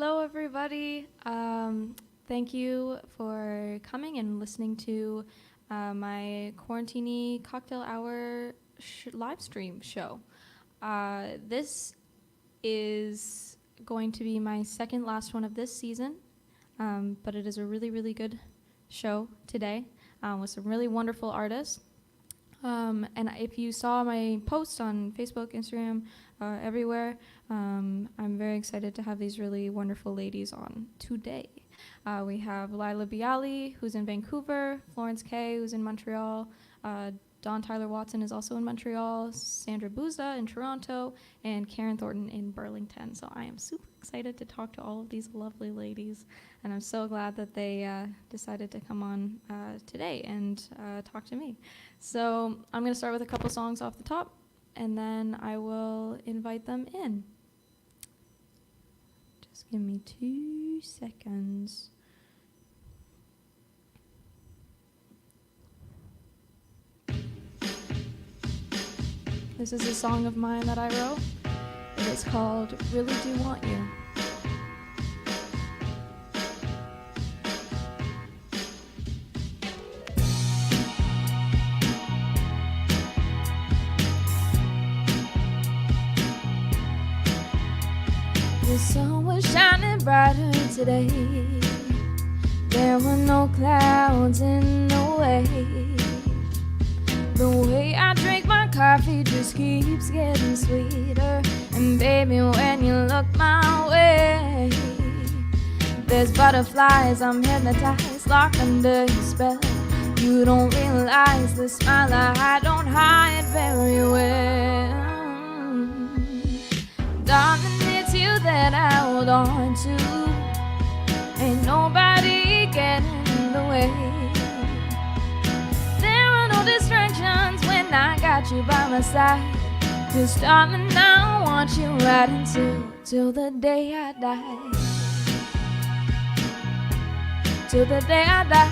Hello, everybody. Thank you for coming and listening to my Quarantini Cocktail Hour live stream show. This is going to be my second last one of this season, but it is a really, really good show today with some really wonderful artists. And if you saw my post on Facebook, Instagram, everywhere, I'm very excited to have these really wonderful ladies on today. We have Laila Biali, who's in Vancouver, Florence K, who's in Montreal, Don Tyler Watson is also in Montreal, Sandra Bouza in Toronto, and Karen Thornton in Burlington. So I am super excited to talk to all of these lovely ladies, and I'm so glad that they decided to come on today and talk to me. So I'm going to start with a couple songs off the top, and then I will invite them in. Just give me 2 seconds. This is a song of mine that I wrote. It is called Really Do Want You. The sun was shining brighter today. There were no clouds in the way. The way I drink my coffee just keeps getting sweeter. And baby, when you look my way, there's butterflies, I'm hypnotized, locked under your spell. You don't realize the smile I don't hide very well. Darling, it's you that I hold on to. Ain't nobody getting in the way. Distractions when I got you by my side. Just darling, I want you right till the day I die. Till the day I die.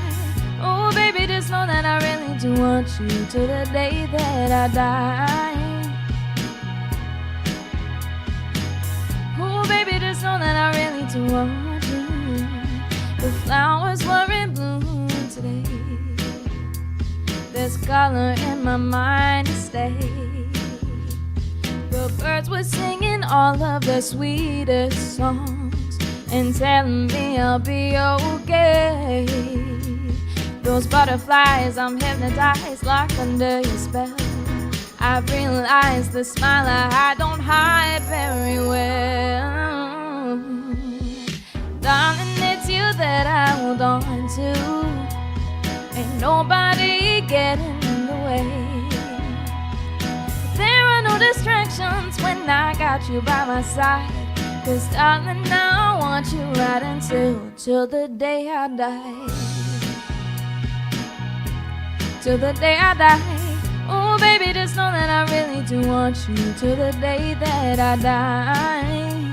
Oh baby, just know that I really do want you till the day that I die. Oh baby, just know that I really do want you. The flowers were in bloom today. There's color in my mind to stay. The birds were singing all of their sweetest songs and telling me I'll be okay. Those butterflies, I'm hypnotized, locked under your spell. I've realized the smile I don't hide very well. Darling, it's you that I hold on to. Ain't nobody getting in the way. There are no distractions when I got you by my side. 'Cause darling, I want you right till the day I die. Till the day I die. Oh baby, just know that I really do want you till the day that I die.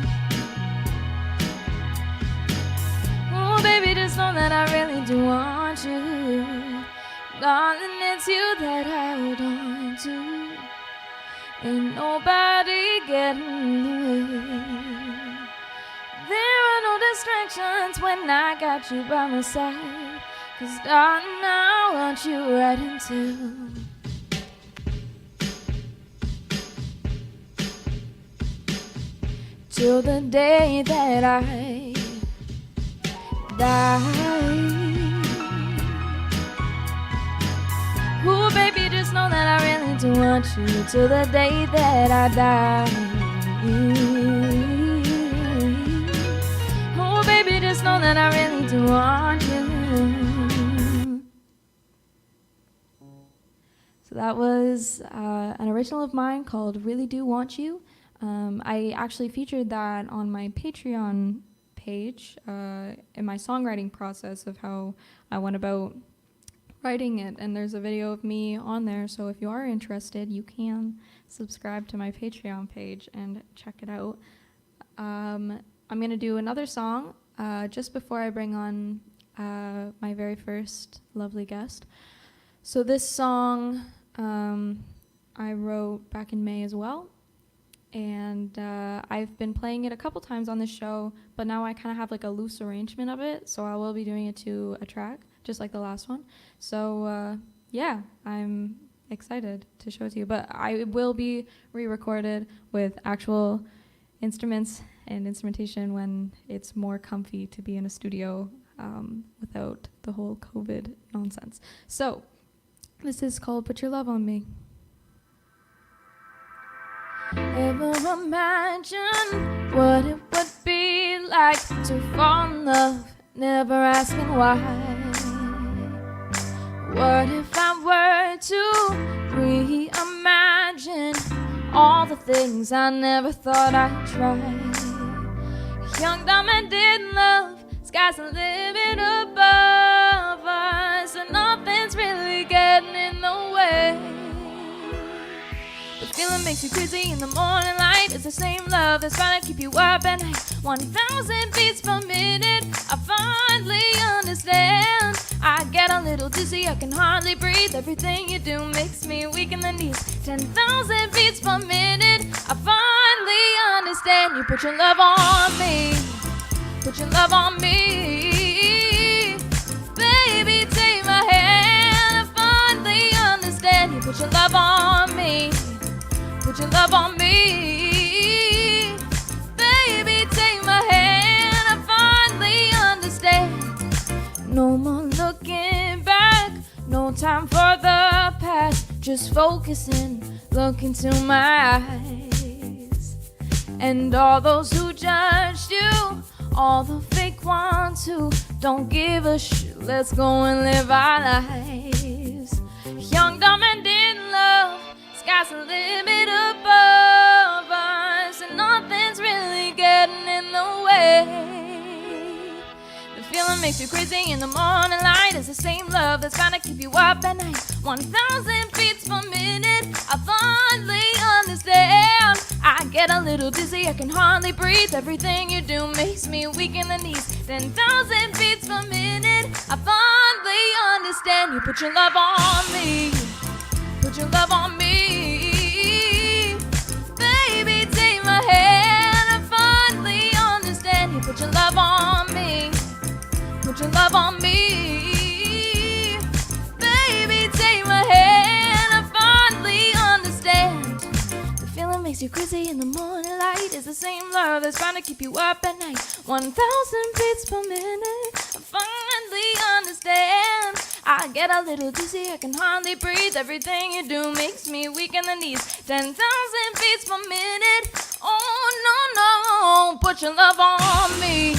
Oh baby, just know that I really do want you. Darling, it's you that I hold on to. Ain't nobody getting in the way. There are no distractions when I got you by my side. 'Cause darling, I want you right till the day that I die. Ooh, baby, just know that I really do want you till the day that I die. Oh, baby, just know that I really do want you. So that was an original of mine called Really Do Want You. I actually featured that on my Patreon page in my songwriting process of how I went about writing it, and there's a video of me on there, so if you are interested, you can subscribe to my Patreon page and check it out. I'm going to do another song just before I bring on my very first lovely guest. So this song I wrote back in May as well, and I've been playing it a couple times on the show, but now I kind of have like a loose arrangement of it, so I will be doing it to a track, just like the last one. So yeah, I'm excited to show it to you, but I will be re-recorded with actual instruments and instrumentation when it's more comfy to be in a studio without the whole COVID nonsense. So this is called Put Your Love on Me. Ever imagine what it would be like to fall in love, never asking why? What if I were to reimagine all the things I never thought I'd try? Young, dumb, and in love, sky's the limit above us, and nothing's really getting in the way. The feeling makes you crazy in the morning light. It's the same love that's trying to keep you up at night. 1,000 beats per minute, I finally understand. I get a little dizzy, I can hardly breathe. Everything you do makes me weak in the knees. 10,000 beats per minute, I finally understand. You put your love on me, put your love on me. Baby, take my hand, I finally understand. You put your love on me, put your love on me. Baby, take my hand, I finally understand. No more looking back, no time for the past. Just focusing, look into my eyes. And all those who judged you, all the fake ones who don't give a shit, let's go and live our lives. Young, dumb, and in love, sky's the limit above us, and nothing's really getting in the way. The feeling makes you crazy in the morning light. It's the same love that's trying to keep you up at night. 1,000 beats per minute, I finally understand. I get a little dizzy, I can hardly breathe. Everything you do makes me weak in the knees. 10,000 beats per minute, I finally understand. You put your love on me, put your love on me. Baby, take my hand, I finally understand. You put your love on me, put your love on me. Baby, take my hand, I finally understand. The feeling makes you crazy in the morning light. It's the same love that's trying to keep you up at night. 1,000 beats per minute, I finally understand. I get a little dizzy, I can hardly breathe. Everything you do makes me weak in the knees. 10,000 beats per minute, oh no, no. Put your love on me,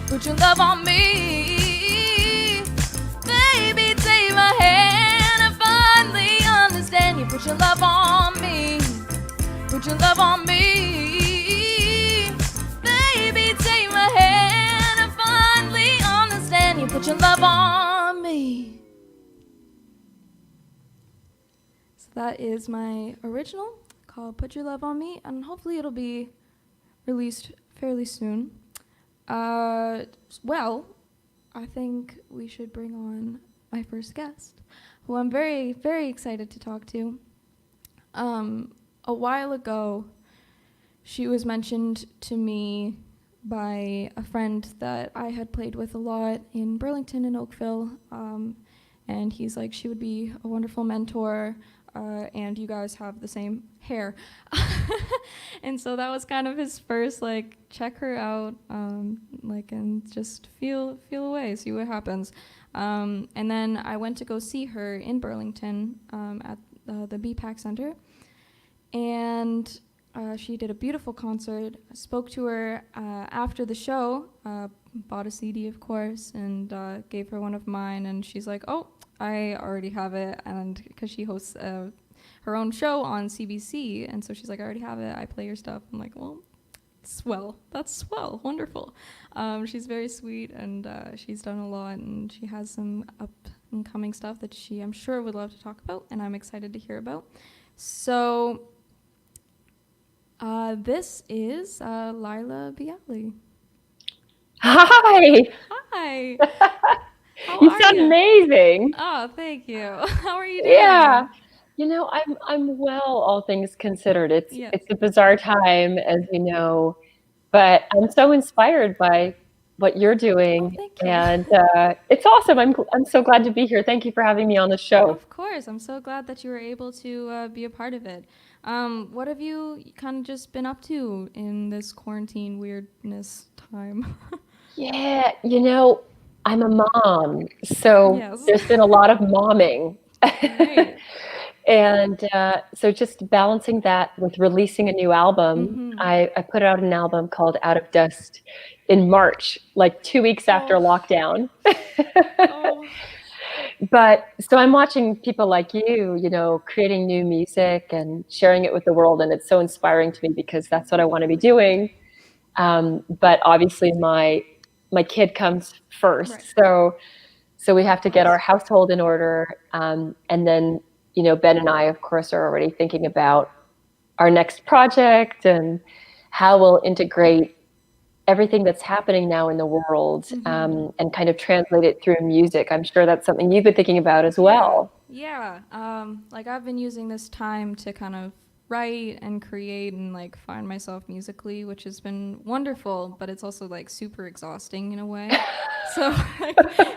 put your love on me. Baby, take my hand, I finally understand. You put your love on me, put your love on me. Baby, take my hand, I finally understand. You put your love on me. So that is my original called Put Your Love on Me, and hopefully it'll be released fairly soon. Well, I think we should bring on my first guest, who I'm very, very excited to talk to. A while ago, she was mentioned to me by a friend that I had played with a lot in Burlington and Oakville, and he's like, she would be a wonderful mentor, and you guys have the same hair. And so that was kind of his first, like, check her out, like, and just feel away, see what happens. And then I went to go see her in Burlington at the BPAC Center, and she did a beautiful concert. I spoke to her after the show, bought a CD, of course, and gave her one of mine, and she's like, oh, I already have it, and because she hosts her own show on CBC, and so she's like, I already have it, I play your stuff. I'm like, well, swell, that's swell, wonderful. She's very sweet, and she's done a lot, and she has some up-and-coming stuff that she, I'm sure, would love to talk about, and I'm excited to hear about. So this is Laila Biali. Hi. Hi. You sound amazing. Oh, thank you. How are you doing? Yeah, I'm well, all things considered. It's Yes. it's a bizarre time, as you know, but I'm so inspired by what you're Oh, doing, thank you. and it's awesome. I'm so glad to be here. Thank you for having me on the show. Of course, I'm so glad that you were able to be a part of it. What have you kind of just been up to in this quarantine weirdness time? Yeah, I'm a mom, so Yes. there's been a lot of momming. Great. And so just balancing that with releasing a new album. Mm-hmm. I put out an album called Out of Dust in March, like 2 weeks after Oh, lockdown. oh, But so I'm watching people like creating new music and sharing it with the world, and it's so inspiring to me because that's what I want to be doing. But obviously, my kid comes first, right. so we Of have to get our course. household in order, and then Ben and I, of course, are already thinking about our next project and how we'll integrate everything that's happening now in the world, Mm-hmm. and kind of translate it through music. I'm sure that's something you've been thinking about as Yeah, well. yeah. Like I've been using this time to kind of write and create and like find myself musically, which has been wonderful, but it's also like super exhausting in a way. So like,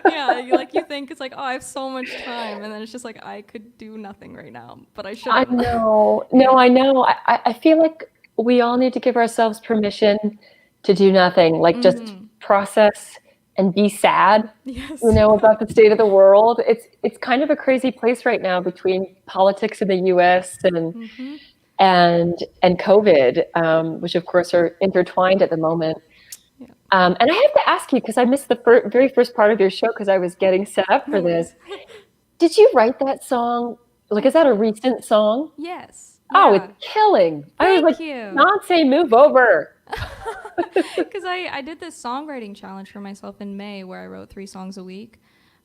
yeah, like you think it's like, oh, I have so much time, and then it's just like I could do nothing right now, but I I shouldn't. know. Yeah. No, I know. I feel like we all need to give ourselves permission to do nothing, like just Mm-hmm. process and be sad, Yes. about the state of the world. It's kind of a crazy place right now between politics in the US Mm-hmm. and COVID, which of course are intertwined at the moment. Yeah. And I have to ask you, because I missed the very first part of your show because I was getting set up for No this. worries. Did you write that song? Like, Of is that a course. recent song? Yes. Oh, it's Yeah. killing. I was like, Thank you. Beyonce, move over. Because I did this songwriting challenge for myself in May where I wrote 3 songs a week.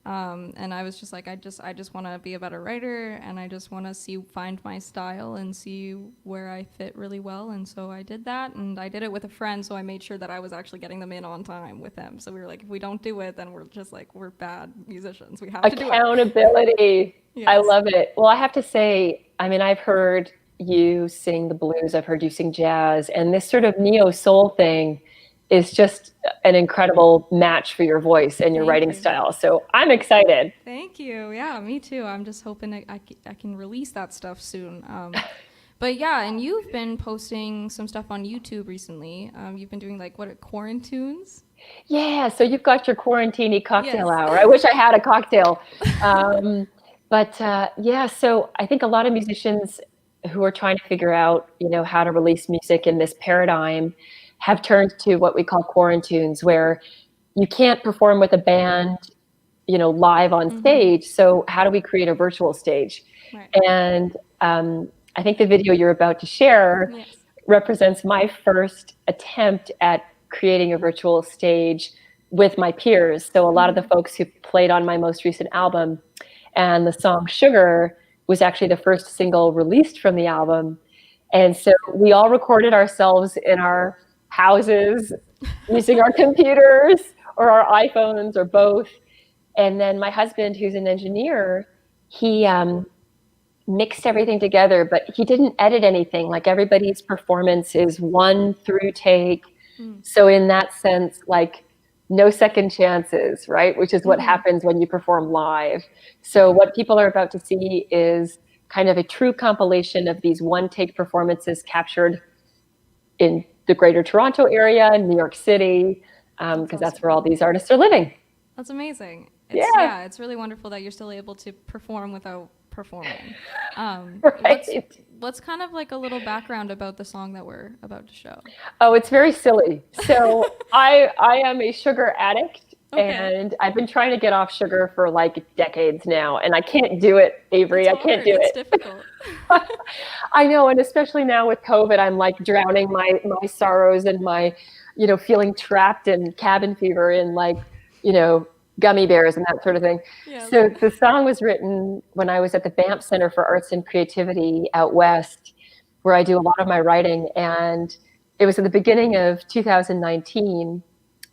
And I was just like, I just want to be a better writer, and I just want to find my style and see where I fit really well. And so I did that, and I did it with a friend. So I made sure that I was actually getting them in on time with him. So we were like, if we don't do it, then we're just like, we're bad musicians. We have to do it. Accountability. I Yes. love it. Well, I have to say, I mean, I've heard you sing the blues, I've heard you sing jazz, and this sort of neo soul thing is just an incredible match for your voice and your Thank writing you. style. So I'm excited. Thank you. Yeah, me too. I'm just hoping I can release that stuff soon. But yeah, and you've been posting some stuff on YouTube recently. You've been doing like what are quarantunes? Yeah, so you've got your Quarantini cocktail Yes. hour. I wish I had a cocktail. Um, but yeah, so I think a lot of musicians who are trying to figure out, how to release music in this paradigm have turned to what we call quarantunes, where you can't perform with a band, live on Mm-hmm. stage. So how do we create a virtual stage? Right. And I think the video you're about to share Yes. represents my first attempt at creating a virtual stage with my peers. So a lot of the Mm-hmm. folks who played on my most recent album, and the song Sugar was actually the first single released from the album. And so we all recorded ourselves in our houses using our computers or our iPhones or both. And then my husband, who's an engineer, he mixed everything together, but he didn't edit anything. Like, everybody's performance is one through take. Mm. So in that sense, like, no second chances, right? Which is what Mm-hmm. happens when you perform live. So what people are about to see is kind of a true compilation of these one take performances captured in the greater Toronto area, New York City, That's because that's where awesome. all these artists are living. That's amazing. It's Yeah, yeah, it's really wonderful that you're still able to perform without performing. What's right. what's kind of like a little background about the song that we're about to show? Oh, it's very silly. So I am a sugar addict, Okay. and I've been trying to get off sugar for like decades now, and I can't do it, It's Avery. I can't hard. do It's it. difficult. I know, and especially now with COVID, I'm like drowning my sorrows and my, feeling trapped in cabin fever in, like, you know, gummy bears and that sort of thing. Yes. So the song was written when I was at the Banff Center for Arts and Creativity out west, where I do a lot of my writing, and it was at the beginning of 2019.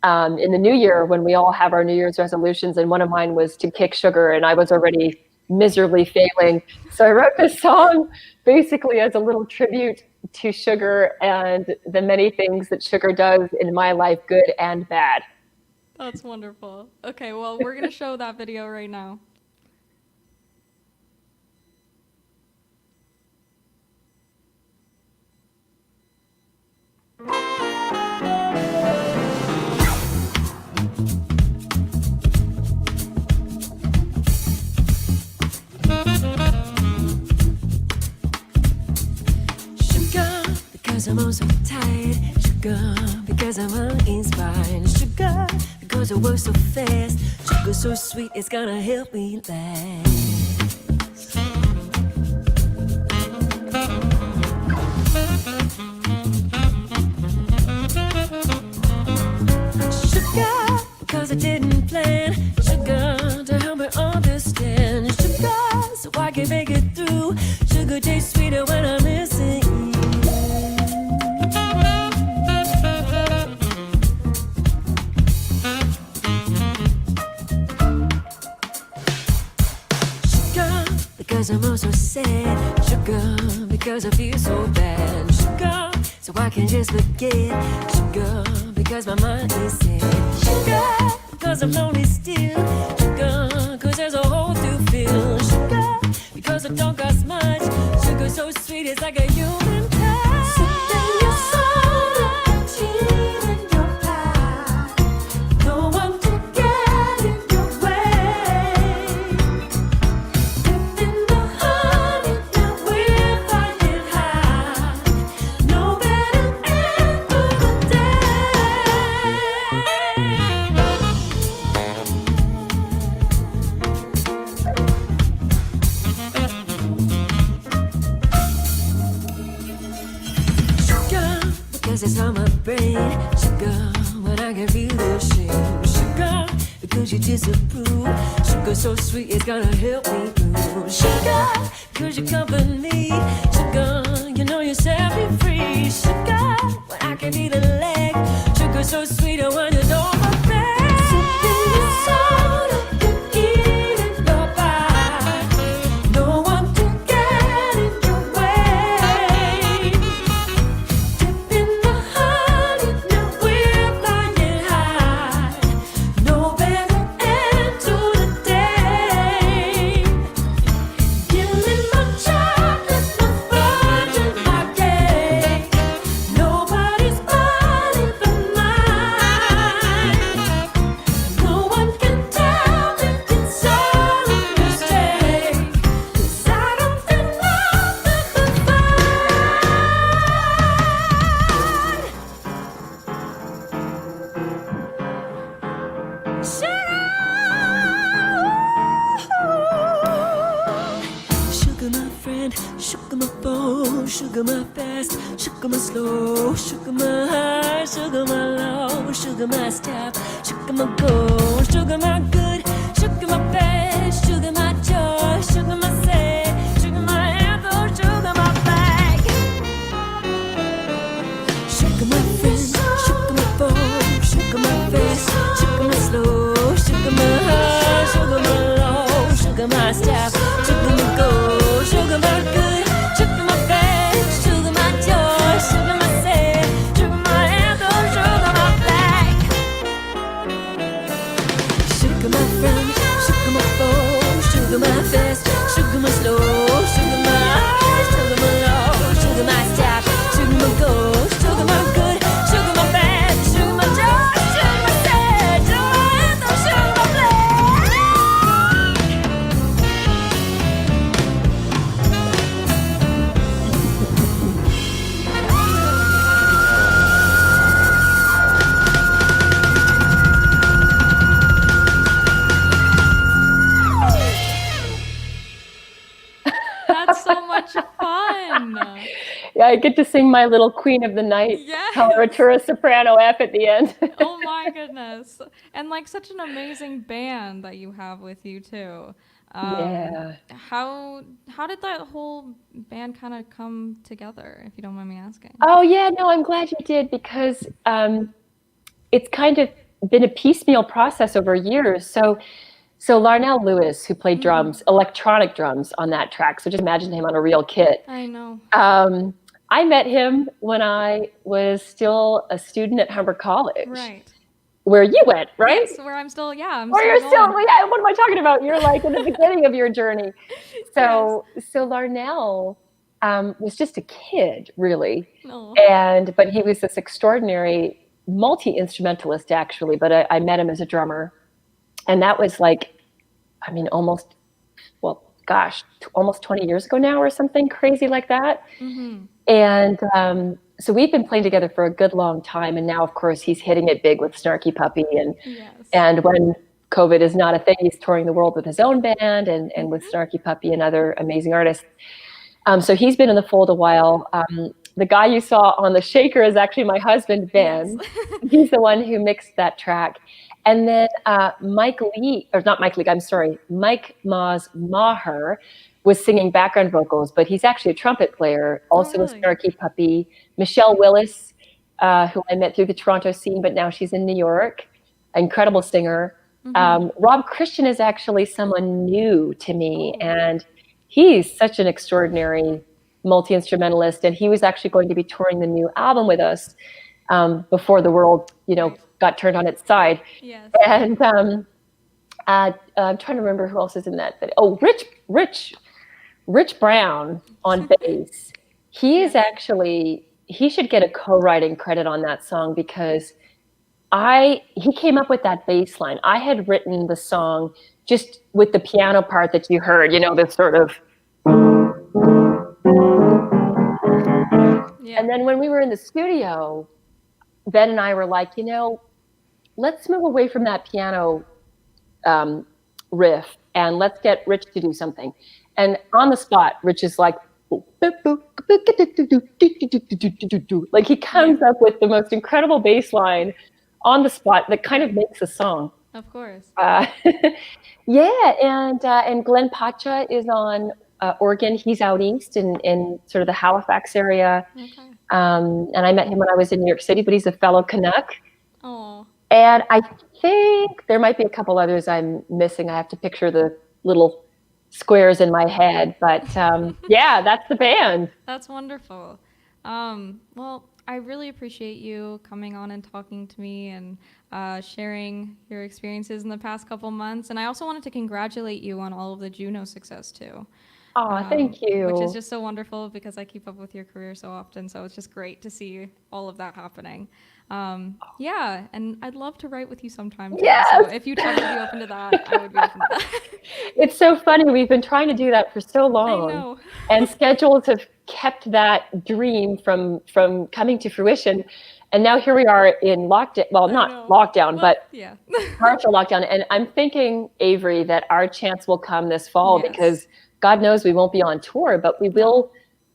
In the new year, when we all have our New Year's resolutions, and one of mine was to kick sugar, and I was already miserably failing. So I wrote this song basically as a little tribute to sugar and the many things that sugar does in my life, good and bad. That's wonderful. Okay, well, we're going to show that video right now. Because I'm also tired, sugar, because I'm uninspired, sugar, because I work so fast, sugar so sweet, it's gonna help me last. Sugar, because I didn't plan, sugar, to help me understand, sugar, so I can make it through, sugar tastes sweeter when I'm missing you. Because I'm also sad, sugar, because I feel so bad, sugar, so I can just forget, sugar, because my mind is sad, sugar, because I'm lonely still, sugar, because there's a hole to fill, sugar, because I don't cost much, sugar so sweet it's like a human touch. Sipping your soul, cheese in your pie, no one to get in your way. Dipped in the honey, now we're flying high. No better end for the day. Sugar, because it's on my brain. Sugar, when I can feel the shame. Sugar, because you disapprove. Sugar so sweet, it's gonna help me through. Sugar, because you comfort me. Sugar, you know you set me free. Sugar, when I can be the leg. Sugar so sweet, I want you know my bed. Sipping your soda, you eat in your bite. No one to get in your way. Dip in the honey, now we're flying high. No better end to the day. Giving my chocolate, my virgin, my cake. Nobody's body but mine. No one can tell me it's all a mistake. 'Cause I don't feel nothing but sugar, my friend, sugar, my foe, sugar, my fast, sugar, my slow, sugar, my high, sugar, my low, sugar, my stop, sugar, my go, sugar, my good, sugar, my bad, sugar, my joy, sugar, my sad, sugar, my apple, sugar, my bag. Sugar, my friend, sugar, my foe, sugar, my fast, sugar, my slow, sugar, my high, sugar, my low, sugar, my stop, sugar, my go, sugar, my good, sugar, my bad, sugar, my joy, sugar, my sad, sugar, my apple, sugar, my bag. Sugar, my friend, sugar, my foe, sugar, my fast, sugar, my slow, sugar, my high, sugar, my low, sugar, my stop, sugar, my go, sugar, my good, sugar, my bad, sugar, my joy, sugar, my sad, sugar, my apple, sugar, my bag. That's so much fun. Yeah, I get to sing my little Queen of the Night Yes. coloratura soprano F at the end. Oh my goodness. And like such an amazing band that you have with you too. Yeah. How did that whole band kind of come together, if you don't mind me asking? Oh yeah, no, I'm glad you did because it's kind of been a piecemeal process over years. So So Larnell Lewis, who played Mm-hmm. drums, electronic drums on that track. So just imagine him on a real kit. I know. I met him when I was still a student at Humber College, Right. where you went, right? Yes, where I'm still, yeah, I'm Where still you're still, going. yeah, what am I talking about? You're like in the beginning of your journey. So Larnell was just a kid, really. No. But he was this extraordinary multi-instrumentalist, actually. But I met him as a drummer. And that was like, I mean, almost 20 years ago now or something crazy like that. Mm-hmm. And so we've been playing together for a good long time. And now, of course, he's hitting it big with Snarky Puppy. Yes. And when COVID is not a thing, he's touring the world with his own band and with Snarky Puppy and other amazing artists. So he's been in the fold a while. The guy you saw on the shaker is actually my husband, Ben. Yes. He's the one who mixed that track. And then Mike Maz Maher was singing background vocals, but he's actually a trumpet player, also with Snarky Puppy. Michelle Willis, who I met through the Toronto scene, but now she's in New York, incredible singer. Rob Christian is actually someone new to me, and he's such an extraordinary multi-instrumentalist, and he was actually going to be touring the new album with us before the world, got turned on its side. Yes. And I'm trying to remember who else is in that. Oh, Rich Brown on bass. He is actually, he should get a co-writing credit on that song because he came up with that bass line. I had written the song just with the piano part that you heard, this sort of. Yeah. And then when we were in the studio, Ben and I were like, let's move away from that piano riff and let's get Rich to do something. And on the spot, Rich is like, like he comes up with the most incredible bass line on the spot that kind of makes a song. Of course. Yeah, and Glenn Pacha is on organ. He's out east in sort of the Halifax area. Okay. And I met him when I was in New York City, but he's a fellow Canuck. Oh. And I think there might be a couple others I'm missing. I have to picture the little squares in my head. But yeah, that's the band. That's wonderful. Well, I really appreciate you coming on and talking to me and sharing your experiences in the past couple months. And I also wanted to congratulate you on all of the Juno success too. Oh, thank you. Which is just so wonderful because I keep up with your career so often. So it's just great to see all of that happening. Yeah, and I'd love to write with you sometime too. Yes. So if you'd ever be open to that, I would be open to that. It's so funny. We've been trying to do that for so long. I know. And schedules have kept that dream from coming to fruition. And now here we are in lockdown. Well, not lockdown, but yeah. partial lockdown. And I'm thinking, Avery, that our chance will come this fall because God knows we won't be on tour, but we will,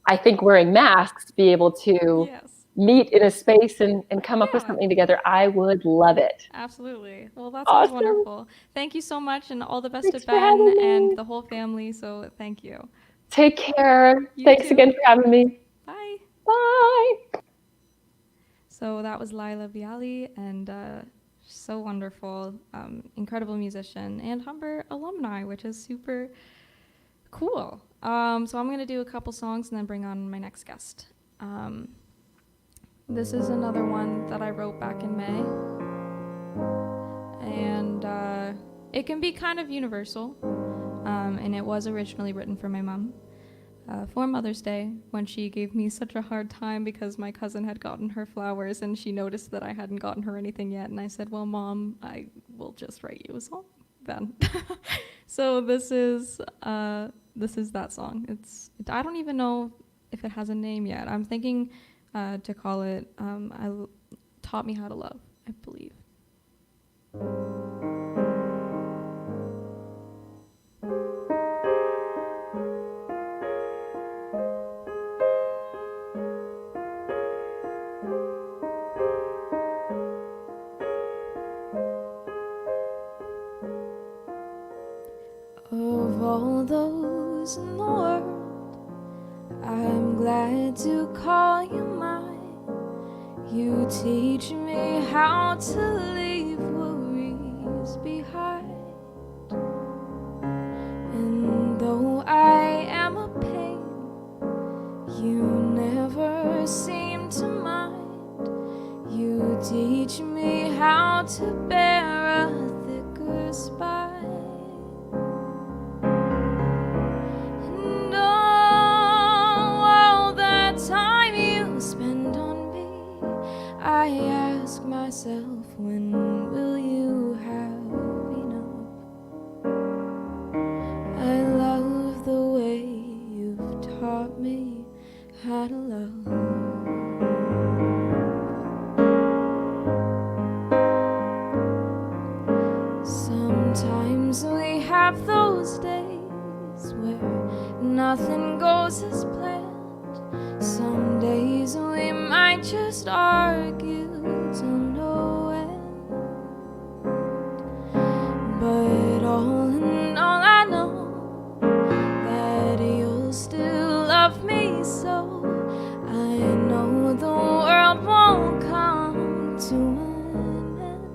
I think, wearing masks, be able to meet in a space and come up with something together. I would love it. Absolutely. Well, that sounds wonderful. Thank you so much, and all the best to Ben and the whole family. So thank you. Take care. Thanks too. again for having me. Bye. Bye. So that was Laila Biali, and so wonderful, incredible musician, and Humber alumni, which is super cool. So I'm going to do a couple songs and then bring on my next guest. This is another one that I wrote back in May. And it can be kind of universal. And it was originally written for my mom for Mother's Day, when she gave me such a hard time because my cousin had gotten her flowers and she noticed that I hadn't gotten her anything yet. And I said, well, Mom, I will just write you a song then. So this is that song. I don't even know if it has a name yet. I'm thinking to call it Taught Me How to Love, I believe. Of all those in the world, I'm glad to call you mine. You teach me how to leave worries behind. had a love. Sometimes we have those days where nothing goes as planned. Some days we might just argue till no end. But all in all, I know that you'll still love me so. I know the world won't come to an end.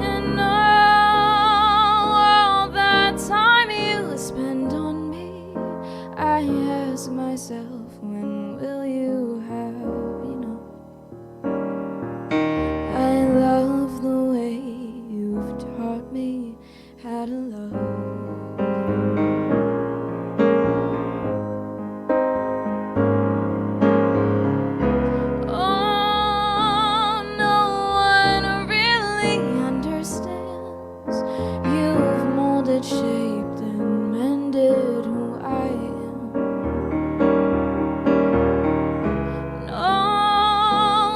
And all that time you spend on me, I ask myself, when will you have enough? I love the way you've taught me how to love. Oh, no one really understands. You've molded, shaped, and mended who I am. No,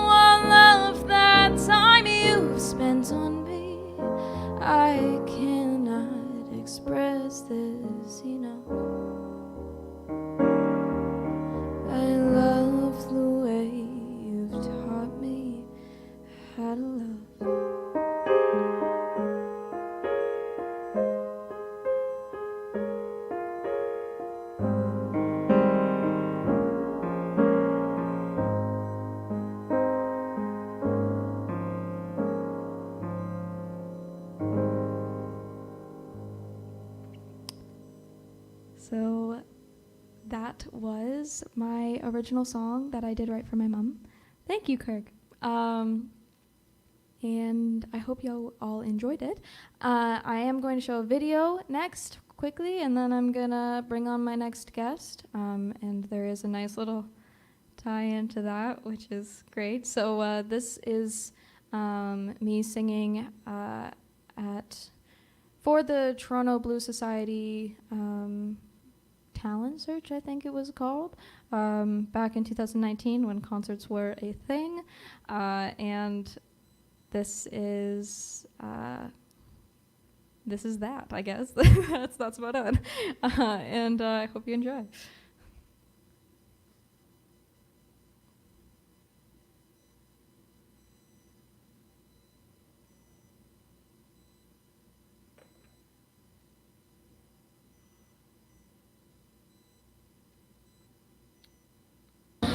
I love that time you've spent on me. I cannot express this enough. I love the way you've taught me how to love. So that was my original song that I did write for my mom. Thank you, Kirk. And I hope you all enjoyed it. I am going to show a video next quickly, and then I'm going to bring on my next guest. And there is a nice little tie-in to that, which is great. So this is me singing for the Toronto Blues Society talent search, I think it was called, back in 2019 when concerts were a thing. And this is that, I guess. that's about it. And I hope you enjoy.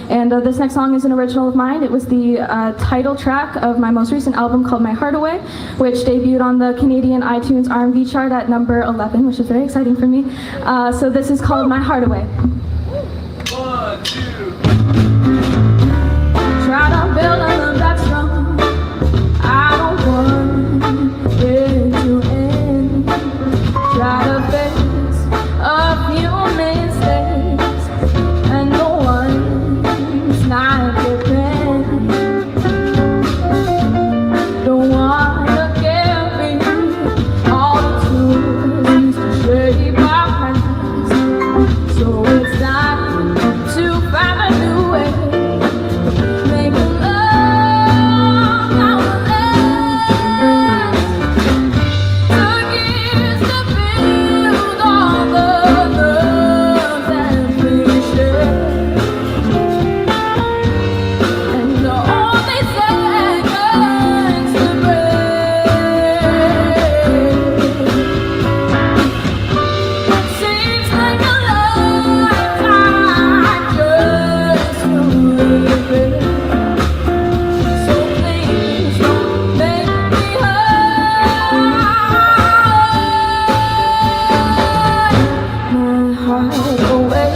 And this next song is an original of mine. It was the title track of my most recent album called My Heart Away, which debuted on the Canadian iTunes R&B chart at number 11, which is very exciting for me. So this is called My Heart Away. 1, 2. Try to build a love that's strong. I don't want it to end. Try to fix a few mistakes and the ones not different. Don't wanna give me all the tools to shape our past. So it's time to find a new way. Make love out of love. Took years to build all the love that we shared. And only seconds to break. Seems like a lifetime just to live it. So please don't make me hurt. My heart away.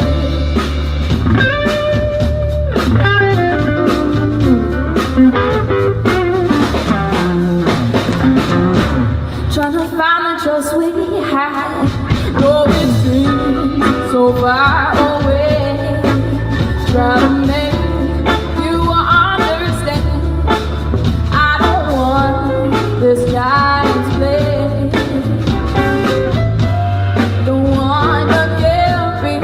Trying to find the trust we had, though it seems so far away. Try to make you understand. I don't want this guy's play. Don't want to give me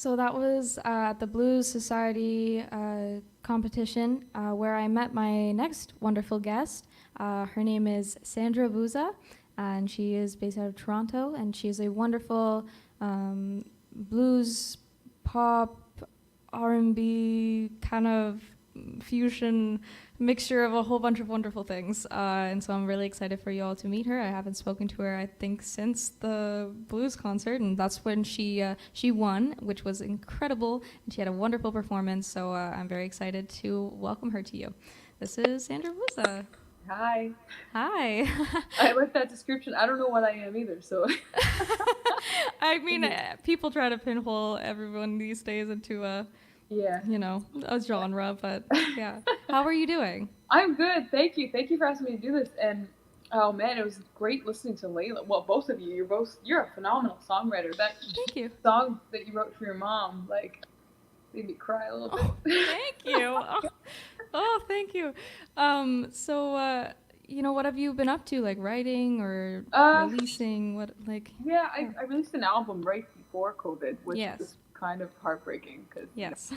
So that was at the Blues Society competition where I met my next wonderful guest. Her name is Sandra Bouza, and she is based out of Toronto, and she is a wonderful blues, pop, R&B kind of fusion mixture of a whole bunch of wonderful things, and so I'm really excited for you all to meet her. I haven't spoken to her, I think, since the blues concert, and that's when she won, which was incredible, and she had a wonderful performance. So I'm very excited to welcome her to you. This is Sandra Bouza. Hi. Hi. I like that description. I don't know what I am either, so. I mean, people try to pinhole everyone these days into a genre, but yeah. How are you doing? I'm good, thank you. Thank you for asking me to do this. And oh man, it was great listening to Laila. Well, both of you. You're a phenomenal songwriter. That Thank you. song that you wrote for your mom, like, made me cry a little bit. Thank you. Oh, thank you. So what have you been up to, like writing or releasing? What, like? Yeah, I released an album right before COVID, which Yes. was kind of heartbreaking because Yes.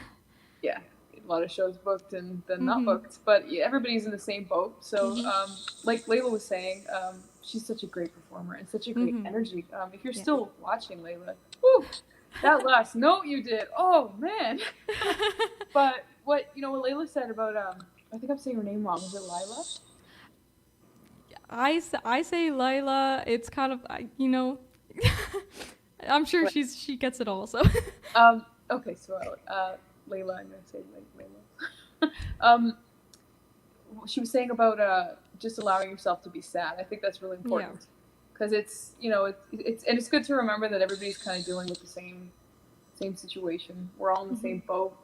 yeah, a lot of shows booked and then not booked, but yeah, everybody's in the same boat. So, like Laila was saying, she's such a great performer and such a great energy. If you're still watching, Laila, whew, that last note you did, oh man. But what Laila said about, I think I'm saying her name wrong. Is it Laila? I say Laila. It's kind of I'm sure she gets it all. So. Okay, so Laila, I'm gonna say Laila. She was saying about just allowing yourself to be sad. I think that's really important because it's it's good to remember that everybody's kind of dealing with the same situation. We're all in the same boat.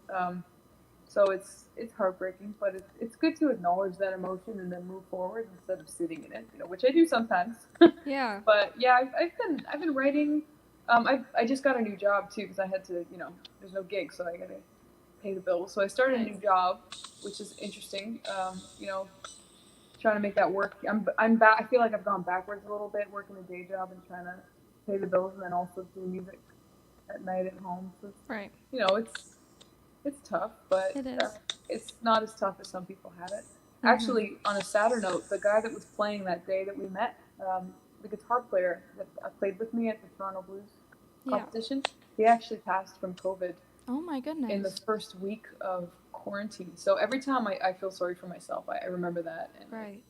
So it's heartbreaking, but it's good to acknowledge that emotion and then move forward instead of sitting in it, which I do sometimes. Yeah. But yeah, I've been writing. I just got a new job too because I had to, there's no gig, so I gotta pay the bills. So I started a new job, which is interesting. Trying to make that work. I'm back. I feel like I've gone backwards a little bit, working a day job and trying to pay the bills, and then also do music at night at home. So right. It's tough, but it's not as tough as some people have it. Actually, on a sadder note, the guy that was playing that day that we met, the guitar player that played with me at the Toronto Blues competition, he actually passed from COVID. Oh my goodness. In the first week of quarantine. So every time I feel sorry for myself, I remember that. And, right.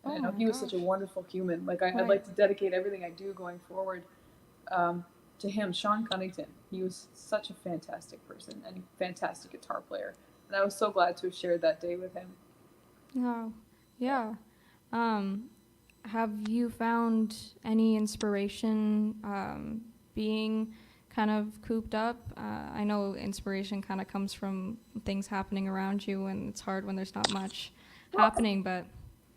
And I know he was such a wonderful human. Like I'd like to dedicate everything I do going forward to him, Sean Cunnington. He was such a fantastic person and fantastic guitar player. And I was so glad to have shared that day with him. Oh, yeah. Have you found any inspiration being kind of cooped up? I know inspiration kind of comes from things happening around you, and it's hard when there's not much happening, but...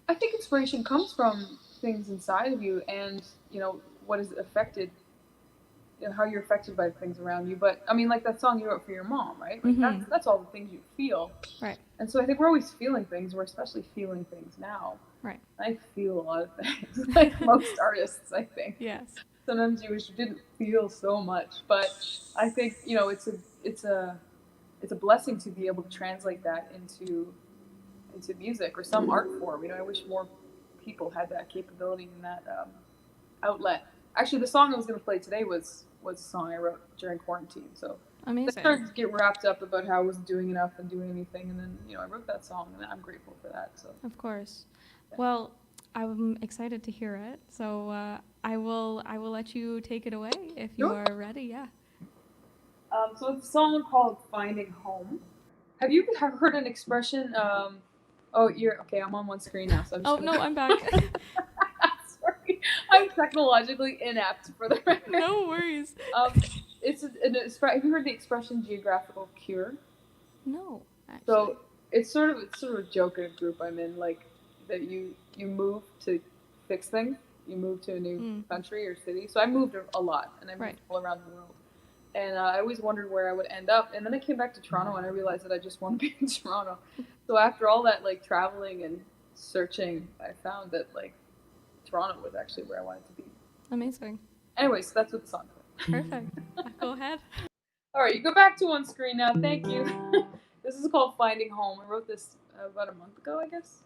I think inspiration comes from things inside of you and, what is affected, how you're affected by things around you. But, I mean, like that song you wrote for your mom, right? Like that's all the things you feel. Right. And so I think we're always feeling things. We're especially feeling things now. Right. I feel a lot of things, like most artists, I think. Yes. Sometimes you wish you didn't feel so much, but I think it's a blessing to be able to translate that into music or some art form. I wish more people had that capability and that outlet. Actually, the song I was going to play today was a song I wrote during quarantine. So amazing. I started to get wrapped up about how I wasn't doing enough and doing anything, and then I wrote that song, and I'm grateful for that. So of course. Yeah. Well, I'm excited to hear it. So I will let you take it away if you are ready. Yeah. So it's a song called "Finding Home." Have you ever heard an expression? Oh, you're okay. I'm on one screen now, so I'm just no, I'm back. Sorry, I'm technologically inept for the record. No worries. Have you heard the expression "geographical cure"? No, actually. So it's sort of a joke in a group I'm in, like that you move to fix things. You move to a new country or city. So I moved a lot, and I moved all around the world. And I always wondered where I would end up. And then I came back to Toronto, and I realized that I just want to be in Toronto. So after all that, like, traveling and searching, I found that, like, Toronto was actually where I wanted to be. Amazing. Anyways, that's what the song's about. Perfect. Go ahead. All right, you go back to on screen now. Thank you. This is called Finding Home. I wrote this about a month ago, I guess.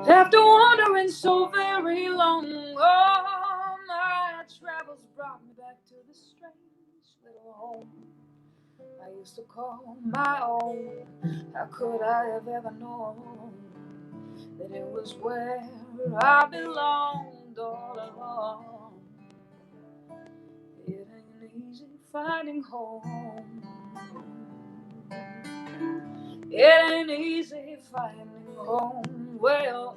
After wandering so very long, oh, my travels brought me back to the strange little home I used to call my own. How could I have ever known that it was where I belonged all along? It ain't easy finding home. It ain't easy finding home. Well,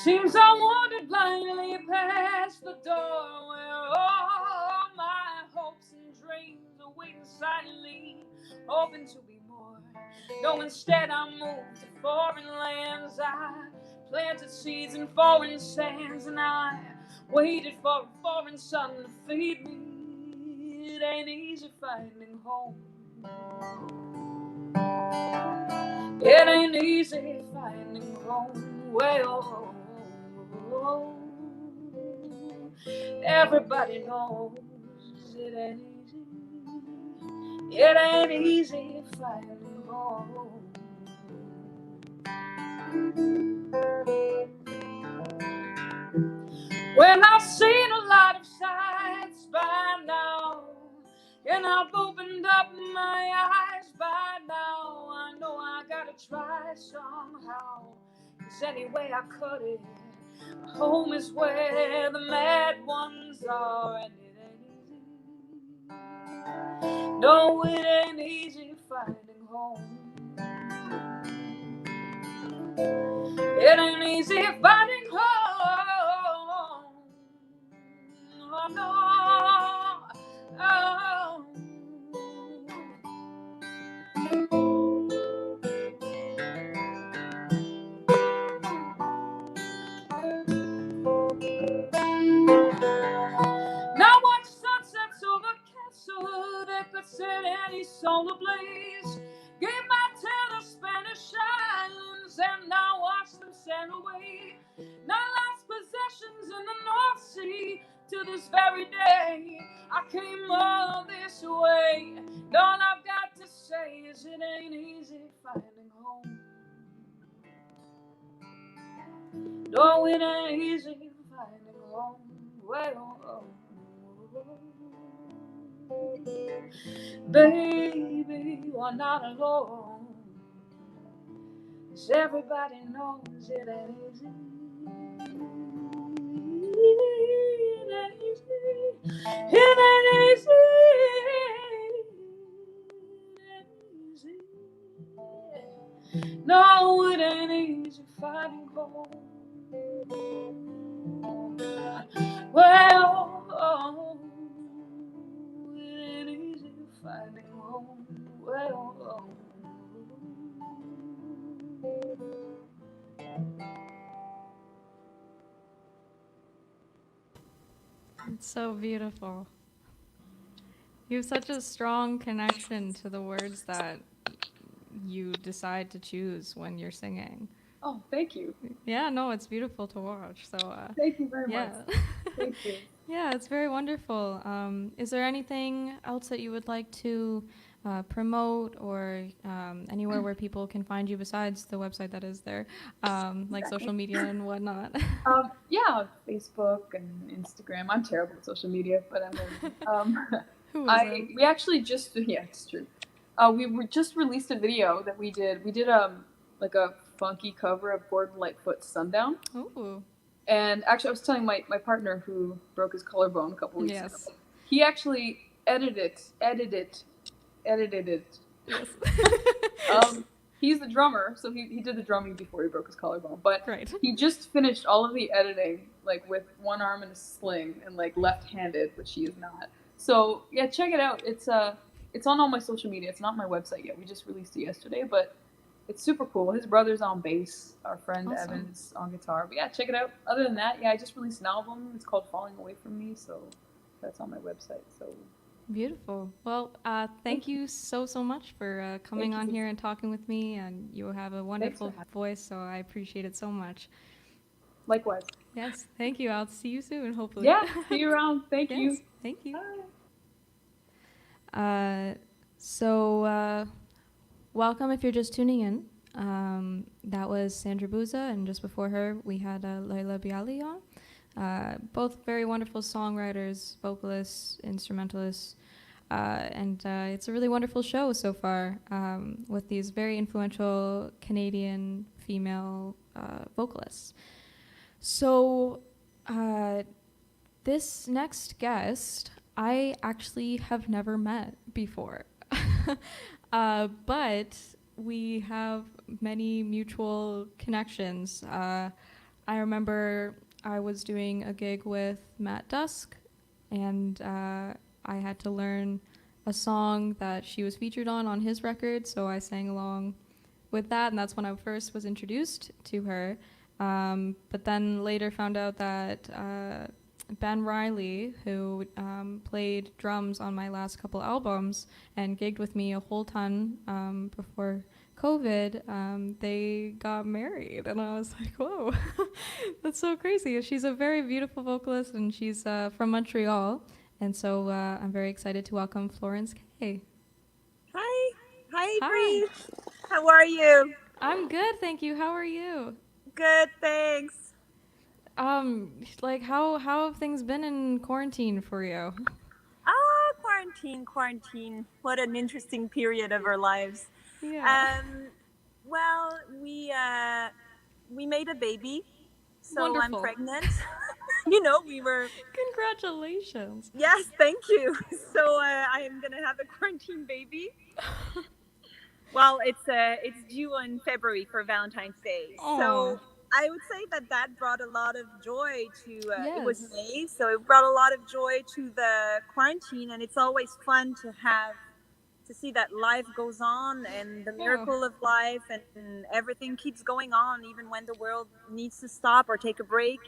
seems I wandered blindly past the door where all my hopes and dreams are waiting silently, hoping to be more. No, instead I moved to foreign lands. I planted seeds in foreign sands, and I waited for a foreign sun to feed me. It ain't easy finding home. It ain't easy finding home. Well, everybody knows it ain't easy. It ain't easy finding home. Well, I've seen a lot of sights by now, and I've opened up my eyes by now. I know I gotta try somehow, 'cause any way I cut it, home is where the mad ones are. And it ain't easy. No, it ain't easy finding home. It ain't easy finding home. Oh, no. Oh. Now watch sunsets over castle that could set any soul ablaze. Gave my tail to Spanish islands, and now watch them sail away. Now lost possessions in the North Sea. To this very day, I came all this way. And all I've got to say is it ain't easy finding home. No, it ain't easy finding home. Well, baby, you're not alone. 'Cause everybody knows it ain't easy. It ain't easy. It ain't easy. It ain't easy. No, it ain't easy finding home. Well, it ain't easy finding home. Well, It's so beautiful. You have such a strong connection to the words that you decide to choose when you're singing. oh, thank you. Yeah, no, it's beautiful to watch. So, Thank you very yeah. much. Thank you. Yeah, it's very wonderful. Is there anything else that you would like to promote, or anywhere where people can find you besides the website that is there, like social media and whatnot? Yeah, Facebook and Instagram. I'm terrible at social media, but I'm Who isn't? we actually just, yeah, it's true. We just released a video that we did. We did like a funky cover of Gordon Lightfoot's Sundown. Ooh. And actually, I was telling my partner who broke his collarbone a couple weeks ago. Yes. He actually edited it. Yes. He's the drummer, so he did the drumming before he broke his collarbone. But Right. he just finished all of the editing, like with one arm in a sling and like left-handed, which he is not. So yeah, check it out. It's on all my social media. It's not my website yet. We just released it yesterday, but it's super cool. His brother's on bass, our friend Awesome. Evan's on guitar. But yeah, check it out. Other than that, yeah, I just released an album. It's called Falling Away from Me, so that's on my website. So Beautiful. Well, thank you so much for coming thank on you. here and talking with me. And you have a Thanks for wonderful having me. voice, so I appreciate it so much. Likewise. Yes, thank you. I'll see you soon, hopefully. Yeah, see you around. Thank you. Yes, thank you. Bye. So, welcome if you're just tuning in. That was Sandra Bouza, and just before her, we had Laila Biali on. Both very wonderful songwriters, vocalists, instrumentalists, and it's a really wonderful show so far with these very influential Canadian female vocalists. So, this next guest, I actually have never met before. But we have many mutual connections. I remember I was doing a gig with Matt Dusk, and I had to learn a song that she was featured on his record, so I sang along with that, and that's when I first was introduced to her. But then later found out that Ben Riley, who played drums on my last couple albums and gigged with me a whole ton before COVID, they got married. And I was like, whoa, that's so crazy. She's a very beautiful vocalist, and she's from Montreal. And so I'm very excited to welcome Florence K. Hi. Hi, Hi. Bree. How are you? I'm good, thank you. How are you? Good, thanks. Like how have things been in quarantine for you? Quarantine. What an interesting period of our lives. Yeah. Um, well, we made a baby, so I'm Wonderful. pregnant. You know, we were. Congratulations. Yes, thank you. So I am gonna have a quarantine baby. Well, it's due in February for Valentine's Day. Oh, So I would say that brought a lot of joy to. It was yes. May, so it brought a lot of joy to the quarantine, and it's always fun to see that life goes on and the Yeah, miracle of life and everything keeps going on even when the world needs to stop or take a break.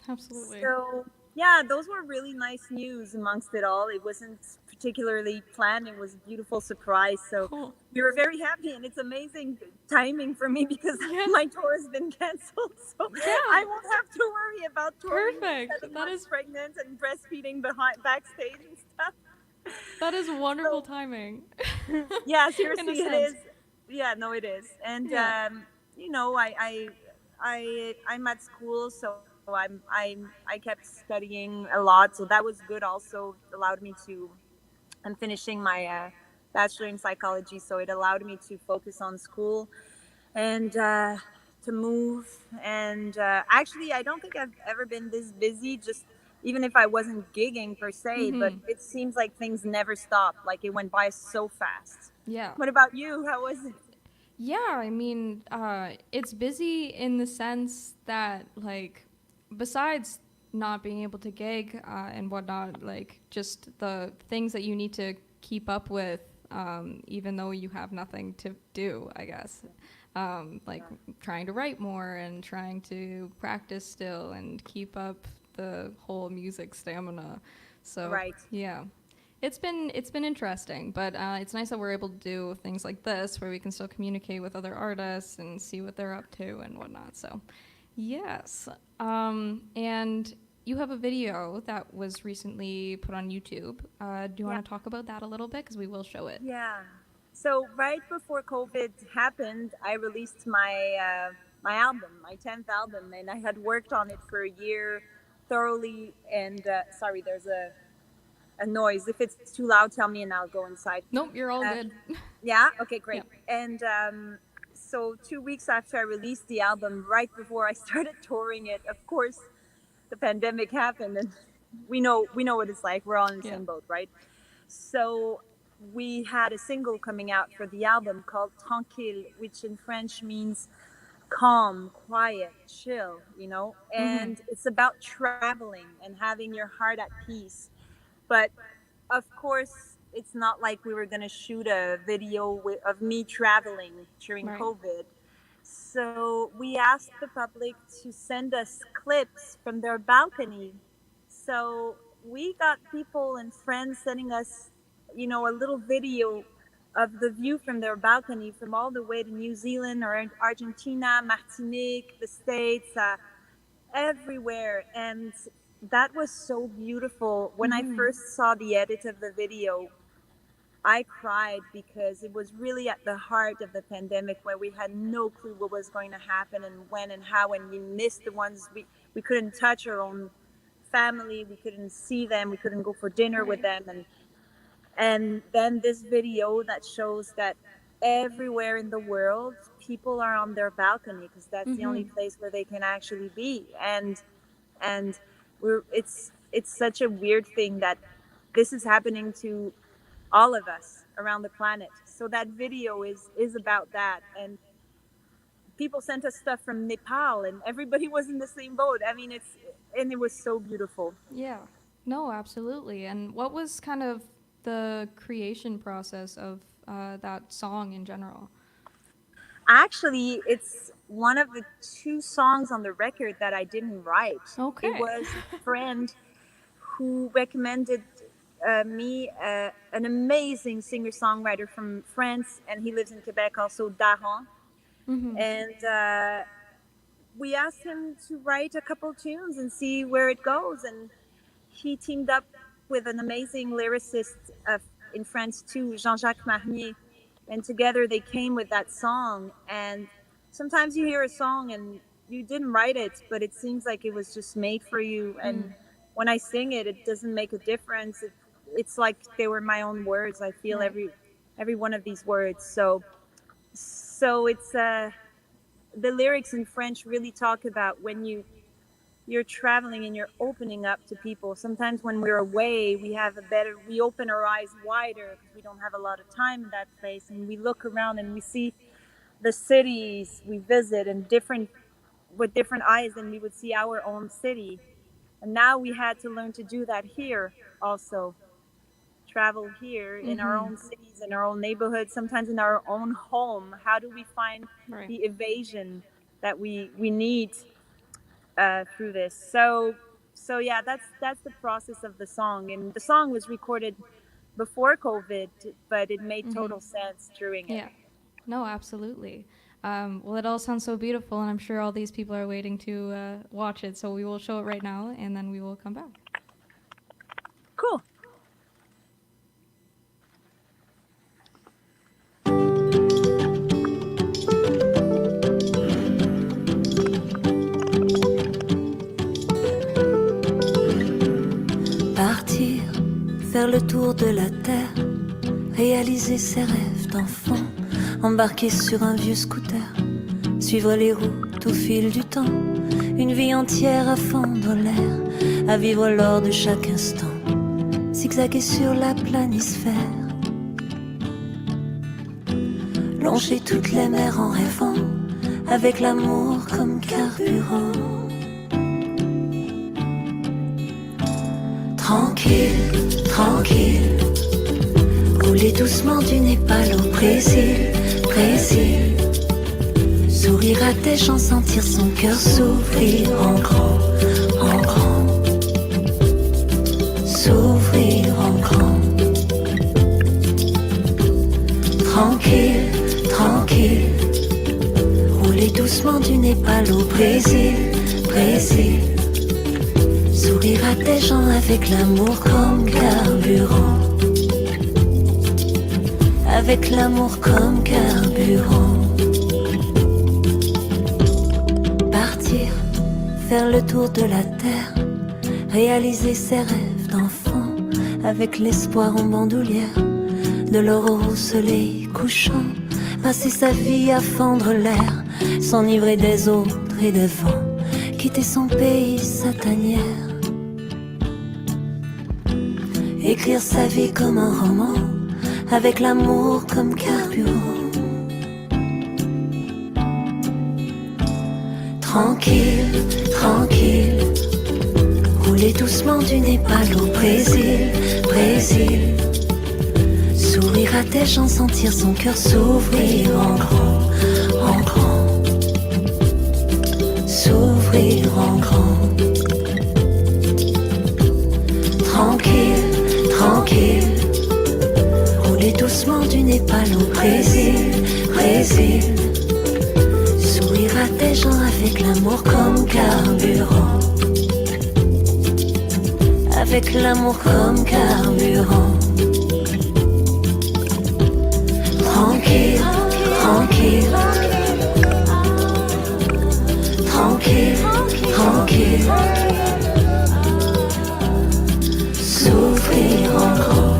absolutely. So yeah, those were really nice news amongst it all. It wasn't particularly planned. It was a beautiful surprise. So Cool. we were very happy, and it's amazing timing for me because Yeah. my tour has been canceled. So Yeah. I won't have to worry about touring Perfect. 7 months pregnant and breastfeeding behind backstage and stuff. That is wonderful So timing. yeah, In seriously, a it sense. is. Yeah, no, it is. And Yeah. you know, I'm at school, so I kept studying a lot, so that was good. Also allowed me to. I'm finishing my bachelor in psychology, so it allowed me to focus on school and to move. And actually, I don't think I've ever been this busy. Just even if I wasn't gigging per se, but Mm-hmm. it seems like things never stopped. Like it went by so fast. Yeah. What about you? How was it? Yeah, I mean, it's busy in the sense that, like, besides not being able to gig and whatnot, like, just the things that you need to keep up with, even though you have nothing to do, I guess. Like, trying to write more and trying to practice still and keep up the whole music stamina. So, Right. yeah. It's been interesting, but it's nice that we're able to do things like this where we can still communicate with other artists and see what they're up to and whatnot. So, yes. And you have a video that was recently put on YouTube. Do you Yeah. want to talk about that a little bit? Because we will show it. Yeah. So right before COVID happened, I released my album, my 10th album, and I had worked on it for a year thoroughly. And sorry, there's a noise. If it's too loud, tell me, and I'll go inside. Nope, you're all Uh, good. Yeah. Okay. Great. Yeah. And so 2 weeks after I released the album, right before I started touring it, of course, the pandemic happened, and we know what it's like. We're all in the Yeah. same boat, right? So we had a single coming out for the album called Tranquille, which in French means calm, quiet, chill, you know? Mm-hmm. And it's about traveling and having your heart at peace. But of course, it's not like we were going to shoot a video of me traveling during Right. COVID. So we asked the public to send us clips from their balcony. So we got people and friends sending us, a little video of the view from their balcony from all the way to New Zealand or Argentina, Martinique, the States, everywhere. And that was so beautiful. When I first saw the edit of the video, I cried because it was really at the heart of the pandemic where we had no clue what was going to happen and when and how, and we missed the ones we couldn't touch our own family, we couldn't see them, we couldn't go for dinner with them, and then this video that shows that everywhere in the world people are on their balcony because that's the only place where they can actually be, and it's such a weird thing that this is happening to all of us around the planet. So that video is about that. And people sent us stuff from Nepal and everybody was in the same boat. I mean, it was so beautiful. Yeah. No, absolutely. And what was kind of the creation process of that song in general? Actually, it's one of the 2 songs on the record that I didn't write. Okay. It was a friend who recommended me an amazing singer-songwriter from France, and he lives in Quebec also, Daran. And we asked him to write a couple tunes and see where it goes, and he teamed up with an amazing lyricist in France too, Jean-Jacques Marnier, and together they came with that song. And sometimes you hear a song and you didn't write it, but it seems like it was just made for you, and when I sing it, it doesn't make a difference. It's like they were my own words. I feel every one of these words. So it's the lyrics in French really talk about when you're traveling and you're opening up to people. Sometimes when we're away, we open our eyes wider because we don't have a lot of time in that place, and we look around and we see the cities we visit and with different eyes than we would see our own city. And now we had to learn to do that here also. Travel here in our own cities, in our own neighborhoods, sometimes in our own home. How do we find the evasion that we need through this? So yeah, that's the process of the song. And the song was recorded before COVID, but it made total sense during it. Yeah, no, absolutely. Well, it all sounds so beautiful, and I'm sure all these people are waiting to watch it. So we will show it right now, and then we will come back. Cool. Partir, faire le tour de la terre, réaliser ses rêves d'enfant, embarquer sur un vieux scooter, suivre les routes au fil du temps, une vie entière à fendre l'air, à vivre l'or de chaque instant, zigzaguer sur la planisphère, longer toutes les mers en rêvant, avec l'amour comme carburant. Tranquille, tranquille, rouler doucement du Népal au Brésil, Brésil. Sourire à des gens, sentir son cœur s'ouvrir en grand, en grand. S'ouvrir en grand. Tranquille, tranquille, rouler doucement du Népal au Brésil, Brésil. Sourire à des gens avec l'amour comme carburant. Avec l'amour comme carburant. Partir, faire le tour de la terre, réaliser ses rêves d'enfant, avec l'espoir en bandoulière, de l'aurore au soleil couchant, passer sa vie à fendre l'air, s'enivrer des autres et des vents, quitter son pays, sa tanière. Écrire sa vie comme un roman, avec l'amour comme carburant. Tranquille, tranquille, rouler Rouler doucement du Népal au Brésil, Brésil. Sourire à tes gens, sentir son cœur s'ouvrir en grand, en grand. S'ouvrir en grand. Tranquille, tranquille. Rouler doucement du Népal au Brésil, Brésil. Sourire à tes gens avec l'amour comme carburant. Avec l'amour comme carburant. Tranquille, tranquille. Tranquille, tranquille. S'ouvrir en grand,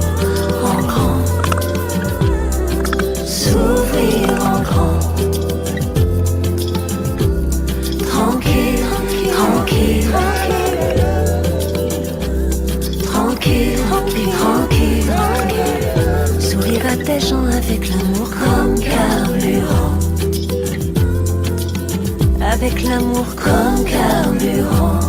en grand. S'ouvrir en grand. Tranquille, tranquille. Tranquille, tranquille. Sourire à tes gens avec l'amour comme carburant. Avec l'amour comme carburant.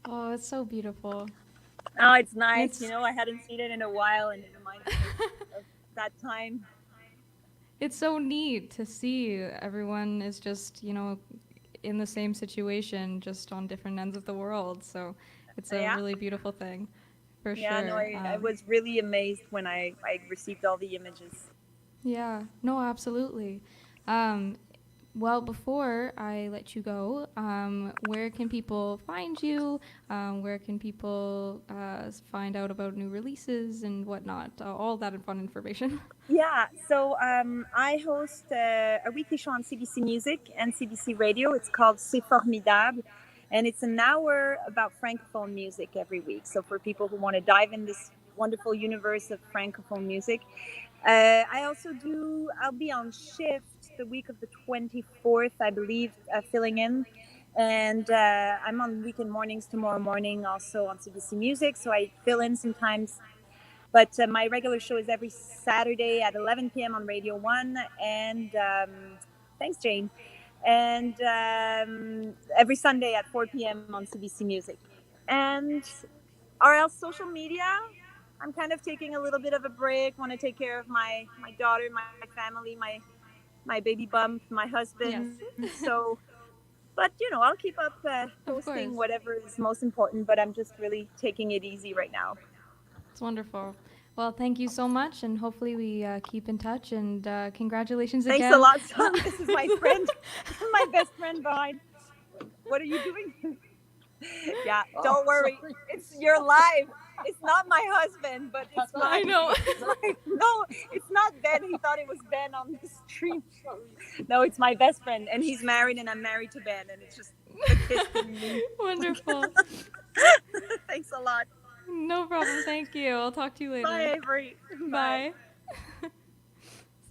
Oh, it's so beautiful. Oh, it's nice. It's- You know, I hadn't seen it in a while, and it reminds me of that time. It's so neat to see everyone is just, in the same situation, just on different ends of the world. So it's a Yeah. really beautiful thing, for Yeah, sure. no, I was really amazed when I received all the images. Yeah, no, absolutely. Um, well, before I let you go, where can people find you? Where can people find out about new releases and whatnot? All that fun information. Yeah, so I host a weekly show on CBC Music and CBC Radio. It's called C'est Formidable, and it's an hour about Francophone music every week. So for people who want to dive in this wonderful universe of Francophone music. I'll be on shift the week of the 24th, I believe, filling in. And I'm on weekend mornings tomorrow morning, also on CBC Music. So I fill in sometimes. But my regular show is every Saturday at 11 p.m. on Radio 1. And thanks, Jane. And every Sunday at 4 p.m. on CBC Music. And or else social media. I'm kind of taking a little bit of a break. Want to take care of my daughter, my family, my baby bump, my husband. Yes. So, but I'll keep up Of posting course. whatever is most important. But I'm just really taking it easy right now. It's wonderful. Well, thank you so much, and hopefully we keep in touch. And congratulations Thanks again. a lot, son. This is my friend, my best friend behind. What are you doing? Yeah, don't worry. You're live. It's not my husband, but it's I know. No, it's not Ben. He thought it was Ben on the stream. No, it's my best friend, and he's married, and I'm married to Ben, and it's just a kiss from me. Wonderful. Thanks a lot. No problem. Thank you. I'll talk to you later. Bye, Avery. Bye. So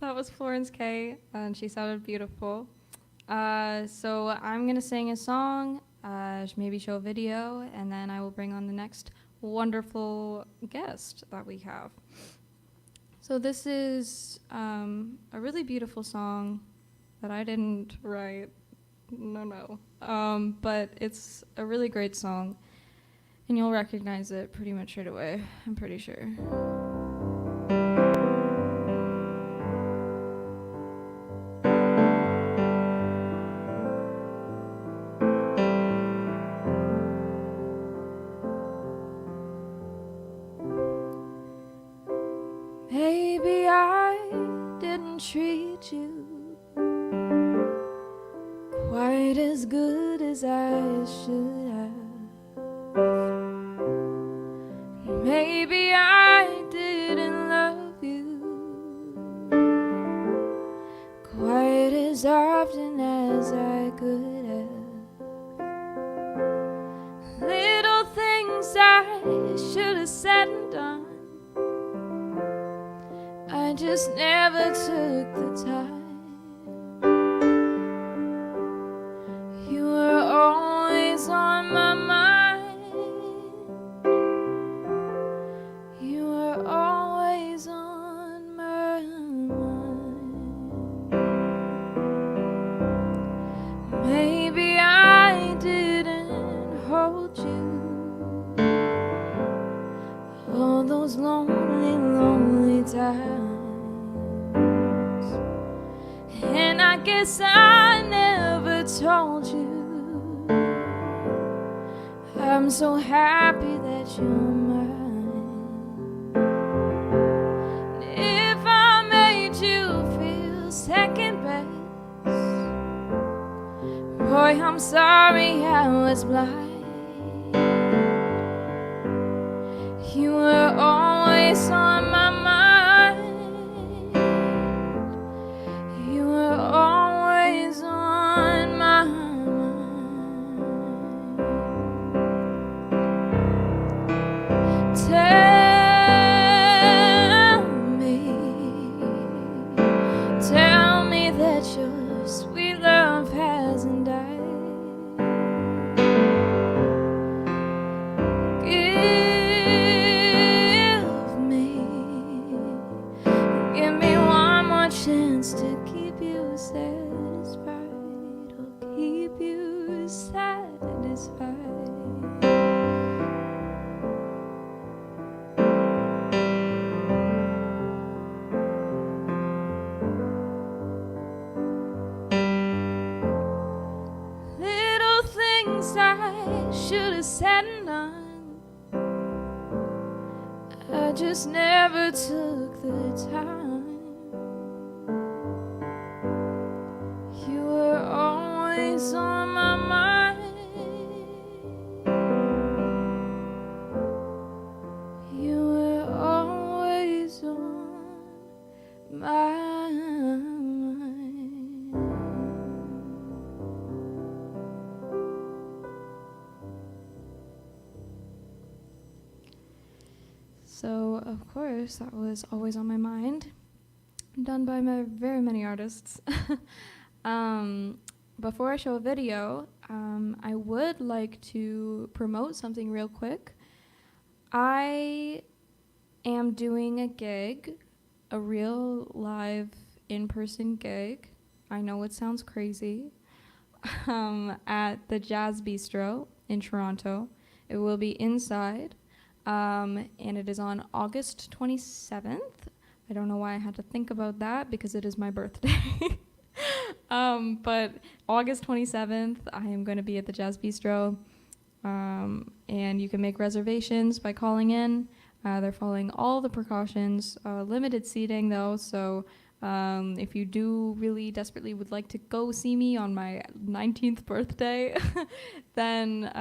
that was Florence K, and she sounded beautiful. So I'm gonna sing a song, maybe show a video, and then I will bring on the next wonderful guest that we have. So this is a really beautiful song that I didn't write. No. But it's a really great song, and you'll recognize it pretty much right away, I'm pretty sure. Maybe I didn't treat you quite as good as I should have. Maybe I didn't love you quite as often as I could have. Little things I should have said and done, I just never took the time. You were always on my mind. You were always on my mind. times. And I guess I never told you I'm so happy that you're mine. If I made you feel second best, boy, I'm sorry I was blind. You were always on my mind. You were always on my mind. Tell me that your sweet love hasn't died. Give me one more chance to keep you satisfied. I'll keep you satisfied. Little things I should have said and done, I just never took the time. You were always on my mind. You were always on my mind. So, of course, that was always on my mind, done by very many artists. Before I show a video, I would like to promote something real quick. I am doing a gig, a real live in-person gig. I know it sounds crazy, at the Jazz Bistro in Toronto. It will be inside. And it is on August 27th. I don't know why I had to think about that because it is my birthday. But August 27th, I am going to be at the Jazz Bistro. And you can make reservations by calling in. They're following all the precautions. Limited seating, though, so if you do really desperately would like to go see me on my 19th birthday, then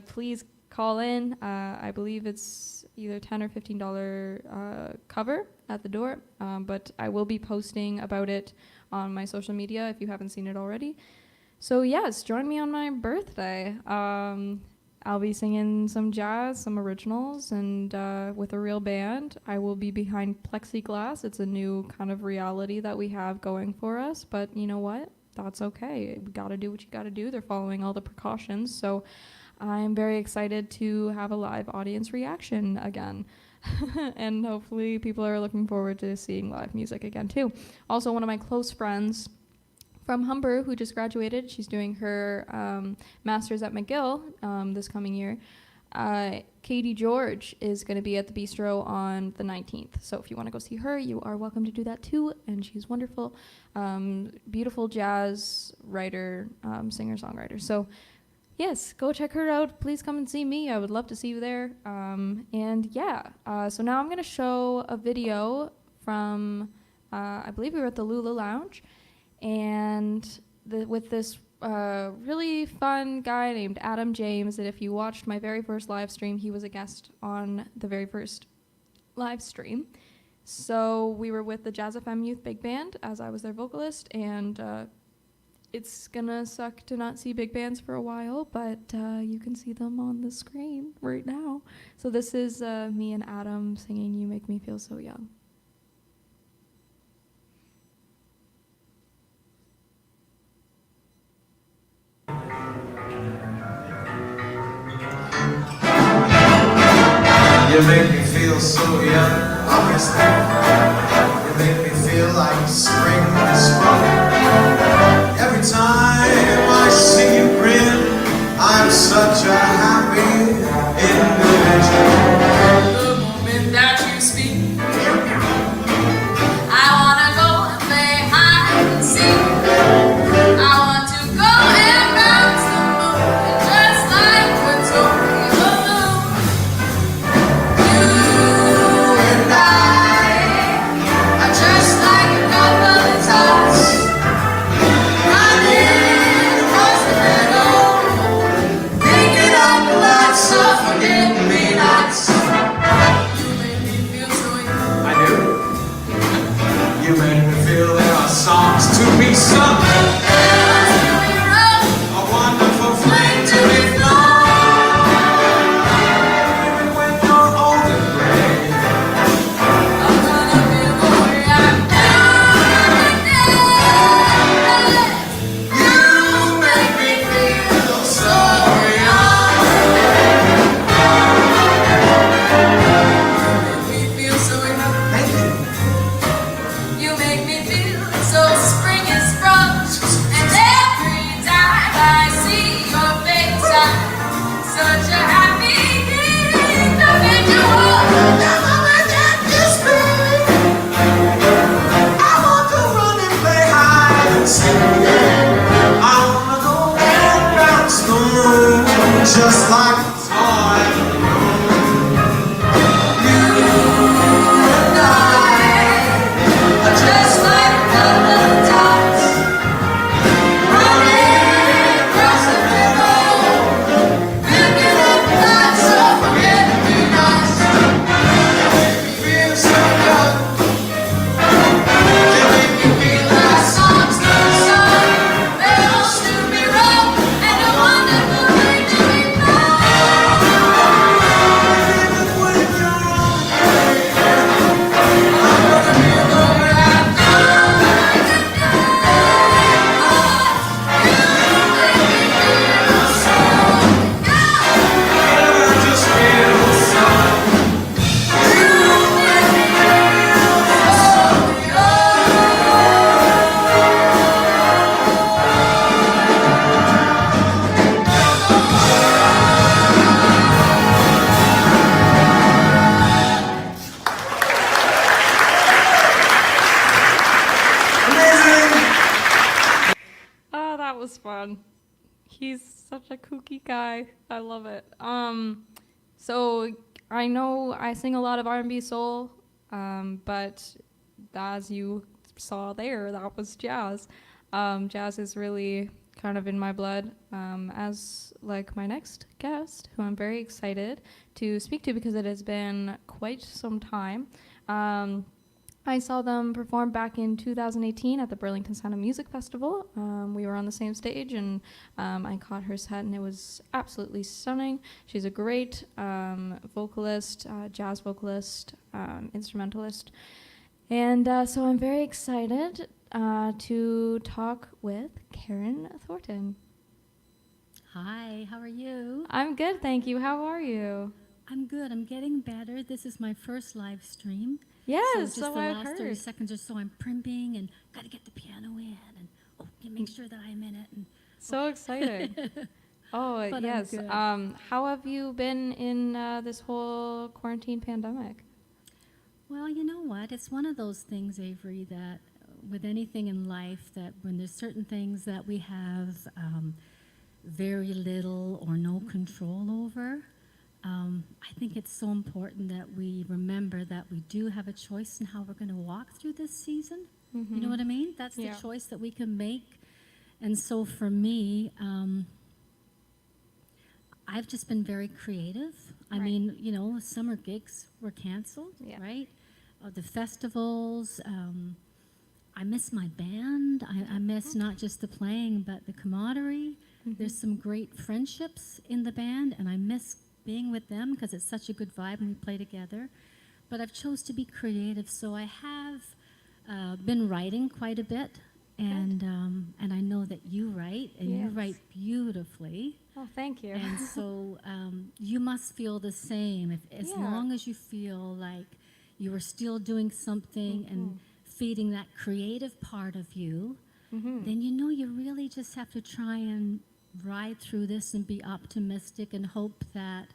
please call in. I believe it's either $10 or $15 cover at the door, but I will be posting about it on my social media if you haven't seen it already. So yes, join me on my birthday. I'll be singing some jazz, some originals, and with a real band. I will be behind plexiglass. It's a new kind of reality that we have going for us, but you know what? That's okay. We gotta do what you gotta do. They're following all the precautions, so I'm very excited to have a live audience reaction again. And hopefully people are looking forward to seeing live music again too. Also, one of my close friends from Humber who just graduated, she's doing her master's at McGill this coming year. Katie George is going to be at the Bistro on the 19th. So if you want to go see her, you are welcome to do that too. And she's wonderful, beautiful jazz writer, singer-songwriter. So yes, go check her out. Please come and see me. I would love to see you there. And yeah, so now I'm going to show a video from, I believe we were at the Lula Lounge, and with this really fun guy named Adam James, that if you watched my very first live stream, he was a guest on the very first live stream. So we were with the Jazz FM Youth Big Band, as I was their vocalist, and it's gonna suck to not see big bands for a while, but you can see them on the screen right now. So this is me and Adam singing You Make Me Feel So Young. You make me feel so young, honestly. You make me feel like spring is sprung. Every time I see you grin, I'm such a happy individual. The moment that you speak, Just like a toy, you and I are just like a couple of dots running across the river, picking up lots of forget-me-nots. They make me feel so good. They make me feel like songs that sung. They all stood me wrong, and a wonderful thing to be found. Even when you're on the way, I'm gonna be the way I've done. You make me feel so good. I just feel so good. You make me feel so Oh, that was fun. He's such a kooky guy. I love it. So I know I sing a lot of R&B soul, but as you saw there, that was jazz. Jazz is really kind of in my blood, as like my next guest, who I'm very excited to speak to because it has been quite some time. I saw them perform back in 2018 at the Burlington Sound of Music Festival. We were on the same stage, and I caught her set, and it was absolutely stunning. She's a great vocalist, jazz vocalist, instrumentalist. And so I'm very excited to talk with Karen Thornton. Hi, how are you? I'm good, thank you. How are you? I'm good. I'm getting better. This is my first live stream. Yes, so just so the I've last heard. 30 seconds or so, I'm primping and got to get the piano in and make sure that I'm in it. And So excited. Oh, But I'm yes. good. How have you been in this whole quarantine pandemic? well, you know what? It's one of those things, Avery, that with anything in life, that when there's certain things that we have very little or no control over, I think it's so important that we remember that we do have a choice in how we're going to walk through this season. You know what I mean? That's Yeah. the choice that we can make. And so for me, I've just been very creative. I Right. mean, you know, summer gigs were canceled, Yeah. right? The festivals. I miss my band. I miss not just the playing, but the camaraderie. There's some great friendships in the band, and I miss being with them because it's such a good vibe when we play together. But I've chose to be creative, so I have been writing quite a bit, and I know that you write, and you Yes. write beautifully. Oh, thank you. And so you must feel the same. As Yeah. long as you feel like you are still doing something and feeding that creative part of you, then you know you really just have to try and ride through this and be optimistic and hope that,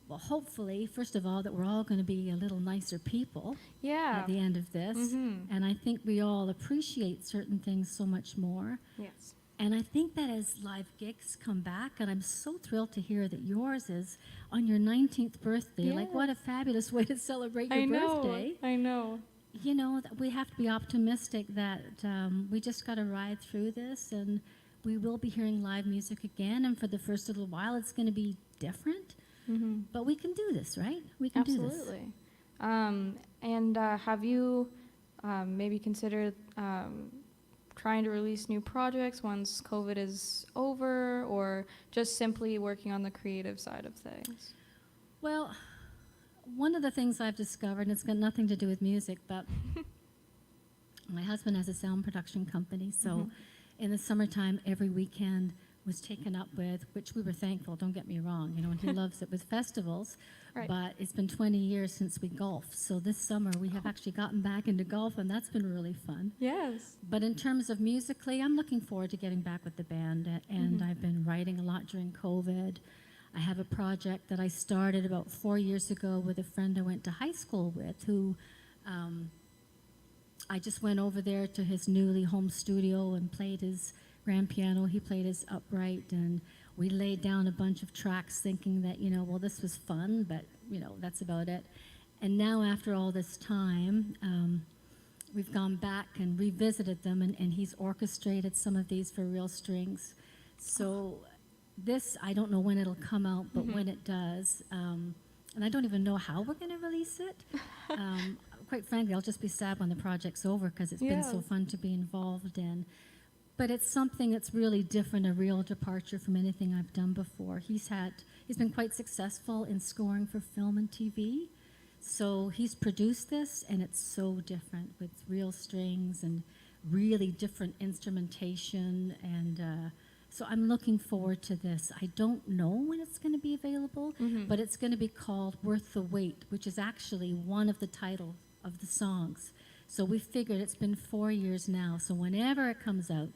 well, hopefully, first of all, that we're all going to be a little nicer people Yeah. at the end of this. And I think we all appreciate certain things so much more. Yes. And I think that as live gigs come back, and I'm so thrilled to hear that yours is on your 19th birthday. Like, what a fabulous way to celebrate your birthday. I know. You know, that we have to be optimistic that we just got to ride through this, and we will be hearing live music again. And for the first little while, it's going to be different. But we can do this, right? We can do this. Absolutely. And have you maybe considered trying to release new projects once COVID is over, or just simply working on the creative side of things? Well, one of the things I've discovered, and it's got nothing to do with music, but my husband has a sound production company, so in the summertime, every weekend was taken up with, which we were thankful, don't get me wrong, you know, and he loves it, with festivals. Right. But it's been 20 years since we golfed, so this summer we have actually gotten back into golf, and that's been really fun. Yes. But in terms of musically, I'm looking forward to getting back with the band, and I've been writing a lot during COVID. I have a project that I started about 4 years ago with a friend I went to high school with, who I just went over there to his newly home studio and played his grand piano. He played his upright, and we laid down a bunch of tracks thinking that, you know, well, this was fun, but, you know, that's about it. And now after all this time, we've gone back and revisited them, and he's orchestrated some of these for real strings. So this, I don't know when it'll come out, but when it does, and I don't even know how we're going to release it. Quite frankly, I'll just be sad when the project's over, because it's been so fun to be involved in. But it's something that's really different, a real departure from anything I've done before. He's been quite successful in scoring for film and TV. So he's produced this, and it's so different, with real strings and really different instrumentation. And so I'm looking forward to this. I don't know when it's going to be available, but it's going to be called Worth the Wait, which is actually one of the titles of the songs. So we figured, it's been 4 years now, so whenever it comes out,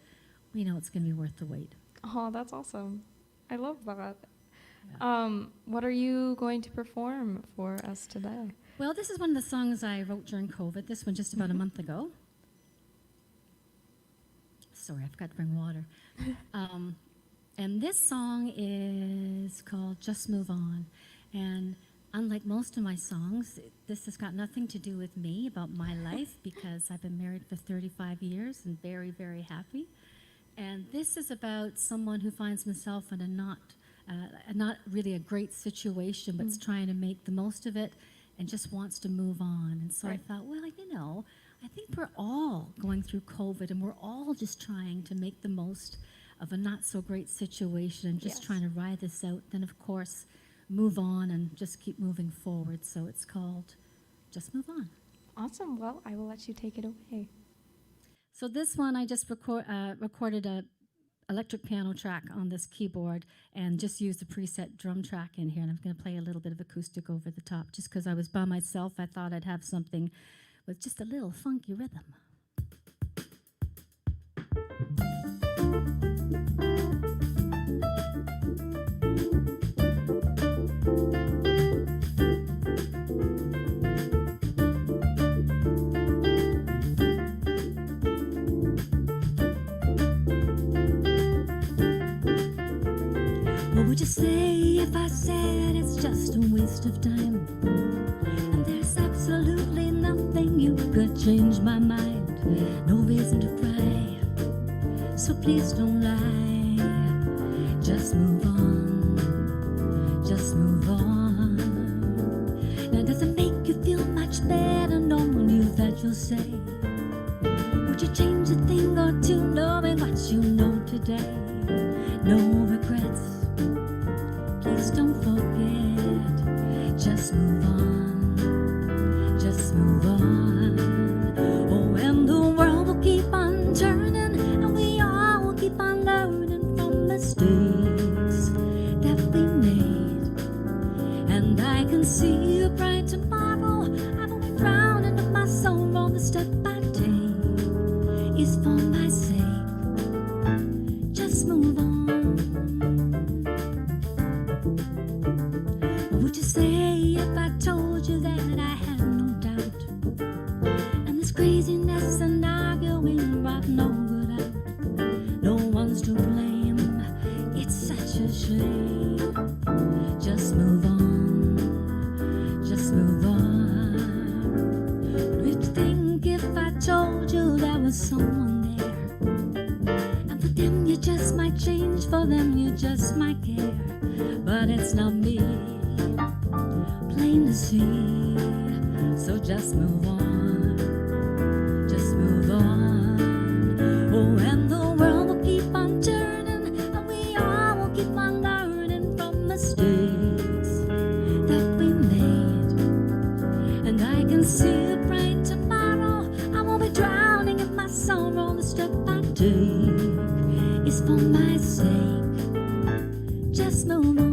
we know it's going to be worth the wait. Oh, that's awesome. I love that. What are you going to perform for us today? Well, this is one of the songs I wrote during COVID. This one just about a month ago. Sorry, I forgot to bring water. And this song is called Just Move On. And unlike most of my songs, this has got nothing to do with me, about my life, because I've been married for 35 years and very, very happy. And this is about someone who finds himself in a not really a great situation, but is trying to make the most of it and just wants to move on. And so I thought, well, you know, I think we're all going through COVID, and we're all just trying to make the most of a not so great situation and just trying to ride this out. Then, of course, move on and just keep moving forward. So it's called Just Move On. Awesome. Well, I will let you take it away. So this one, I just recorded a electric piano track on this keyboard and just used a preset drum track in here. And I'm going to play a little bit of acoustic over the top. Just because I was by myself, I thought I'd have something with just a little funky rhythm. What would you say if I said it's just a waste of time? And there's absolutely nothing you could change my mind. No reason to cry, so please don't lie. Just move on, just move on. Now does it make you feel much better knowing you that you'll say, would you change a thing or two knowing what you know today? No regrets, please don't forget. Just move on, just move on. Oh, and the world will keep on turning, and we all will keep on learning from mistakes that we made. And I can see a bright tomorrow. I won't be drowning in my sorrow. The step I take is for my sake. Just move on. What would you say if I told you that I had no doubt? And this craziness and arguing brought no good out. No one's to blame, it's such a shame. Just move on, just move on. What would you think if I told you there was someone there? And for them you just might change, for them you just might care. But it's not me, plain to see. So just move on, just move on. Oh, step I take is for my sake. Just move on.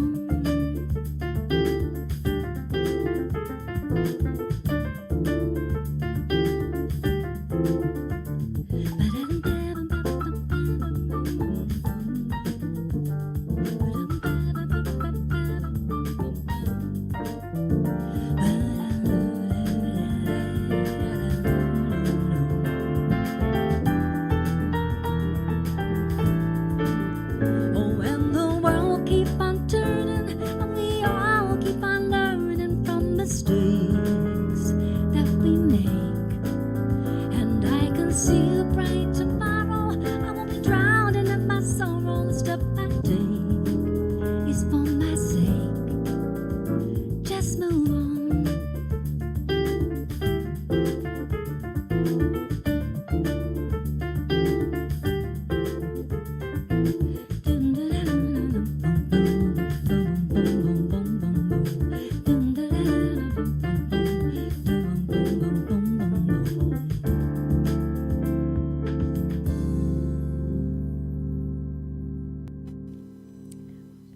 Oh, and the world keep on turning, and we all keep on learning from mistakes that we make. And I can see a bright tomorrow. I won't be drowning in my sorrow. The step I take is for my sake. Just move on.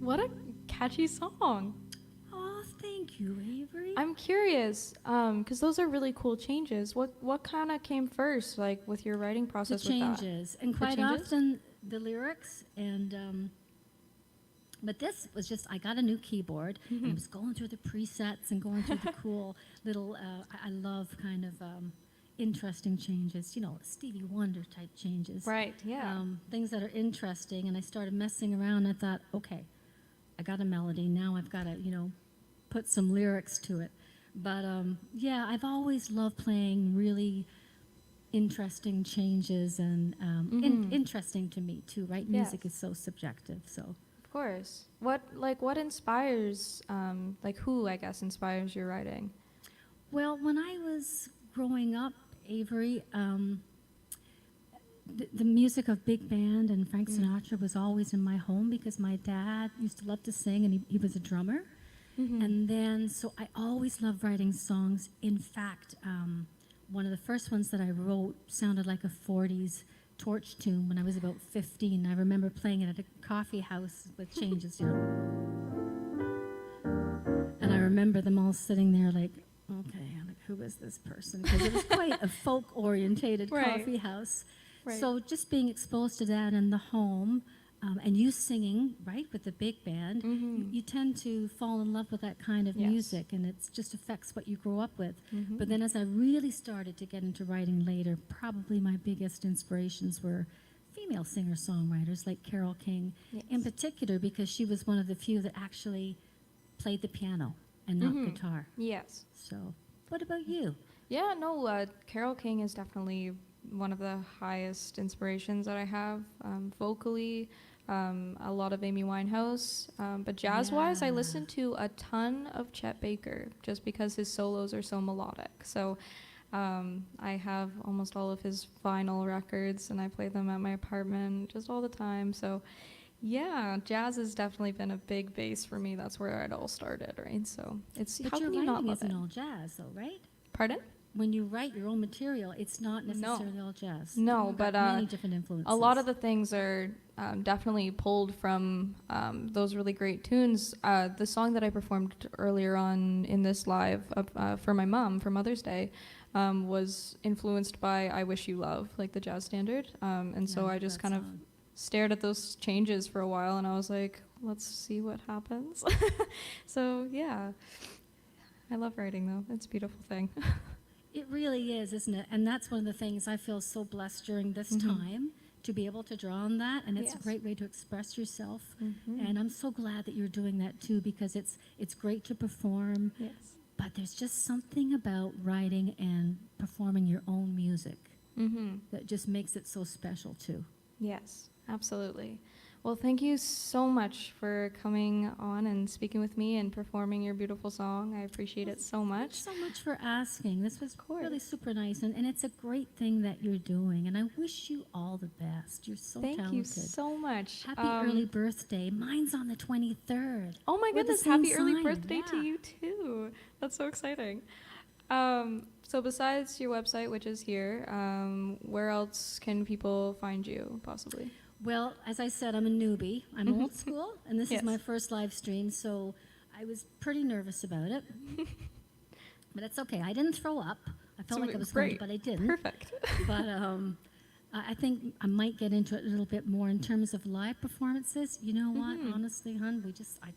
What a catchy song. Oh, thank you, Avery. I'm curious, because those are really cool changes. What kind of came first, like with your writing The process with that? changes, and The quite changes? often the lyrics, and but this was just, I got a new keyboard, and I was going through the presets and going through the cool little, I love kind of interesting changes, you know, Stevie Wonder type changes. Right, yeah. Things that are interesting, and I started messing around, and I thought, okay, I got a melody, now I've got to, you know, put some lyrics to it. But yeah, I've always loved playing really interesting changes, and interesting to me too, right? Music Yes. is so subjective, so. Of course. What inspires, like who, I guess, inspires your writing? Well, when I was growing up, Avery, the music of big band and Frank Sinatra was always in my home because my dad used to love to sing, and he was a drummer. And then, so I always loved writing songs. In fact, one of the first ones that I wrote sounded like a 40s torch tune when I was about 15. I remember playing it at a coffee house with changes, you know. And I remember them all sitting there like, okay, like, who is this person? Because it was quite a folk-orientated Right. coffee house. Right. So just being exposed to that in the home, and you singing, right, with the big band, you tend to fall in love with that kind of Yes. music, and it just affects what you grow up with. But then as I really started to get into writing later, probably my biggest inspirations were female singer-songwriters like Carole King, in particular because she was one of the few that actually played the piano and not guitar. Yes. So, what about you? Yeah, no, Carole King is definitely one of the highest inspirations that I have vocally. A lot of Amy Winehouse, but jazz-wise, I Yeah. listen to a ton of Chet Baker just because his solos are so melodic. So I have almost all of his vinyl records, and I play them at my apartment just all the time. So yeah, jazz has definitely been a big base for me. That's where it all started, right? So it's But how your can you not writing love isn't it? all jazz, though, right? Pardon? When you write your own material, it's not necessarily all jazz. No, You've but got many different influences. a lot of the things are definitely pulled from those really great tunes. The song that I performed earlier on in this live for my mom for Mother's Day was influenced by "I Wish You Love," like the jazz standard, and so Yeah, I just that kind of song. stared at those changes for a while, and I was like, let's see what happens. So yeah, I love writing though; it's a beautiful thing. It really is, isn't it? And that's one of the things I feel so blessed during this time to be able to draw on that, and it's a Yes. great way to express yourself. And I'm so glad that you're doing that too, because it's great to perform, Yes. but there's just something about writing and performing your own music that just makes it so special too. Yes, absolutely. Well, thank you so much for coming on and speaking with me and performing your beautiful song. I appreciate it so much. Thanks so much for asking. This was really super nice, and it's a great thing that you're doing, and I wish you all the best. You're so Thank talented. you so much. Happy early birthday. Mine's on the 23rd. Oh my We're the goodness, same happy early sign, birthday to yeah. you too. That's so exciting. So besides your website, which is here, where else can people find you, possibly? Well, as I said, I'm a newbie. I'm old school, and this is my first live stream, so I was pretty nervous about it. But it's okay. I didn't throw up. I felt like I was going to, but I didn't. Perfect. But I think I might get into it a little bit more in terms of live performances. You know what? Honestly, hon, I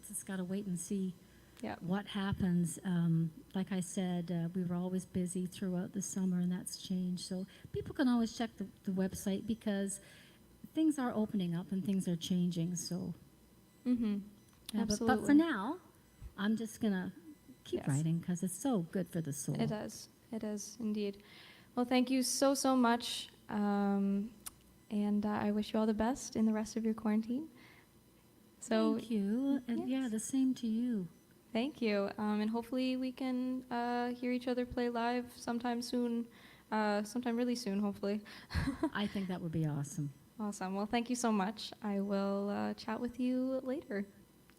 just got to wait and see what happens. Like I said, we were always busy throughout the summer, and that's changed. So people can always check the website because things are opening up and things are changing. So, Absolutely. but for now, I'm just gonna keep writing because it's so good for the soul. It is. It is indeed. Well, thank you so much, and I wish you all the best in the rest of your quarantine. So thank you, and the same to you. Thank you, and hopefully we can hear each other play live sometime soon, sometime really soon, hopefully. I think that would be awesome. Awesome. Well, thank you so much. I will chat with you later.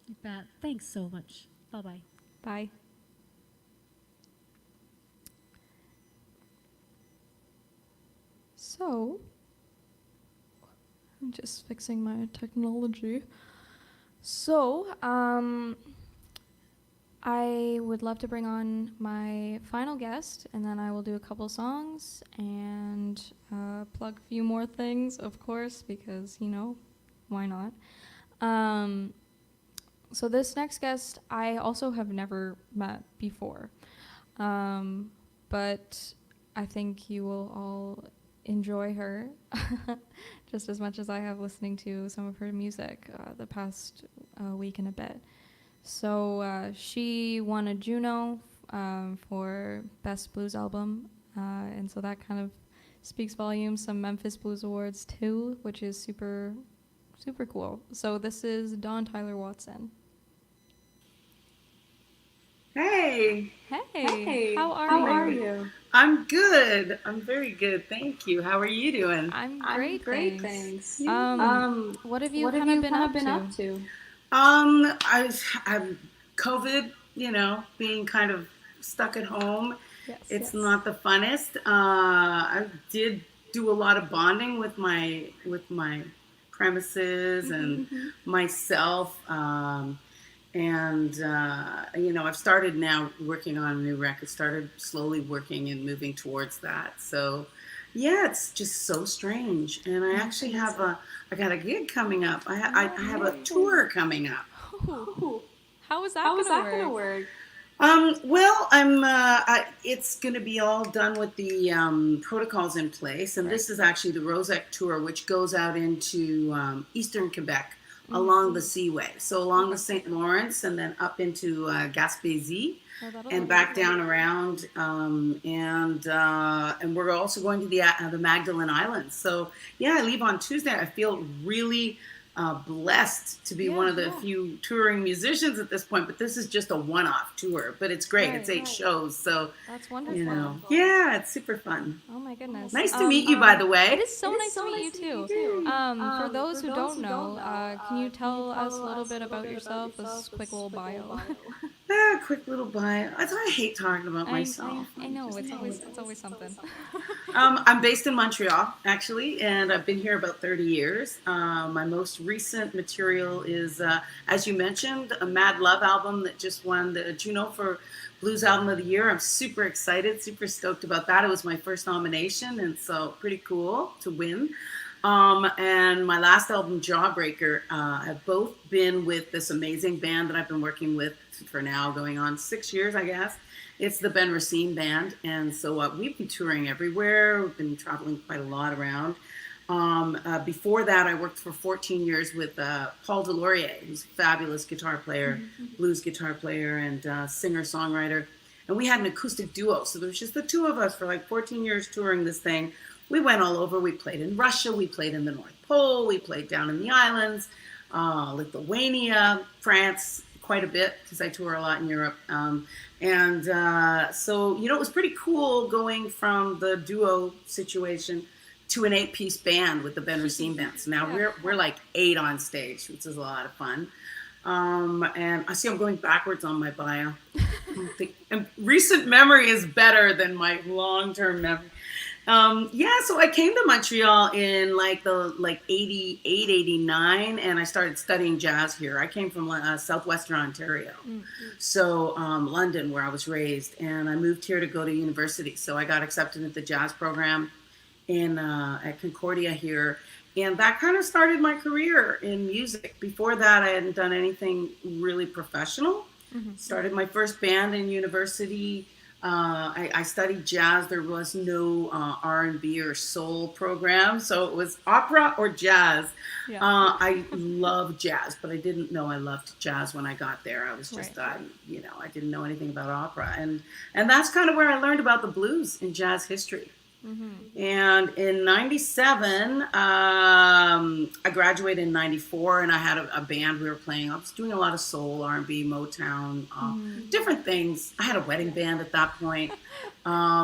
You bet. Thanks so much. Bye-bye. Bye. So, I'm just fixing my technology. So, I would love to bring on my final guest, and then I will do a couple songs and plug a few more things, of course, because, why not? So this next guest, I also have never met before, but I think you will all enjoy her just as much as I have listening to some of her music the past week and a bit. So she won a Juno for Best Blues Album, and so that kind of speaks volumes. Some Memphis Blues Awards too, which is super cool. So this is Dawn Tyler Watson. Hey. Hey. How are you? I'm good. I'm very good. Thank you. How are you doing? I'm great, thanks. What have you kind of been up to? I'm COVID, being kind of stuck at home. It's not the funnest. I did do a lot of bonding with my premises and myself. I've started now working on a new record, started slowly working and moving towards that. So, it's just so strange. And I actually I got a gig coming up. I have a tour coming up. Oh. How is that going to work? It's going to be all done with the protocols in place. And this is actually the Rosec tour, which goes out into eastern Quebec. Along the Seaway, so along the St. Lawrence, and then up into Gaspésie, and back down around, and we're also going to the Magdalen Islands. So I leave on Tuesday. I feel really blessed to be one of the few touring musicians at this point, but this is just a one-off tour, but it's great. It's 8 shows, so that's wonderful. It's super fun. Oh my goodness. Nice to meet you, by the way. It is so nice to meet you too. For those who don't know, can you tell us a little bit about yourself, this quick little bio? Quick little bio. I hate talking about myself. I know, it's always something. I'm based in Montreal, actually, and I've been here about 30 years. My most recent material is, as you mentioned, a Mad Love album that just won the Juno for Blues Album of the Year. I'm super excited, super stoked about that. It was my first nomination, and so pretty cool to win. And my last album, Jawbreaker, have both been with this amazing band that I've been working with for now going on 6 years, I guess. It's the Ben Racine Band, and so we've been touring everywhere. We've been traveling quite a lot around. Before that, I worked for 14 years with Paul Delorier, who's a fabulous guitar player, blues guitar player, and singer-songwriter. And we had an acoustic duo, so there was just the two of us for like 14 years touring this thing. We went all over. We played in Russia. We played in the North Pole. We played down in the islands, Lithuania, France, quite a bit because I tour a lot in Europe. So it was pretty cool going from the duo situation to an 8-piece band with the Ben Racine Band. So now we're like 8 on stage, which is a lot of fun. And I see I'm going backwards on my bio. And recent memory is better than my long-term memory. So I came to Montreal in like 88, 89, and I started studying jazz here. I came from southwestern Ontario, so London, where I was raised, and I moved here to go to university. So I got accepted into the jazz program at Concordia here, and that kind of started my career in music. Before that, I hadn't done anything really professional. Started my first band in university. I studied jazz. There was no R&B or soul program, so it was opera or jazz. Yeah. I love jazz, but I didn't know I loved jazz when I got there. I was just, I didn't know anything about opera, and that's kind of where I learned about the blues in jazz history. And in 97, I graduated in 94, and I had a band we were playing. I was doing a lot of soul, R&B, Motown, different things. I had a wedding band at that point,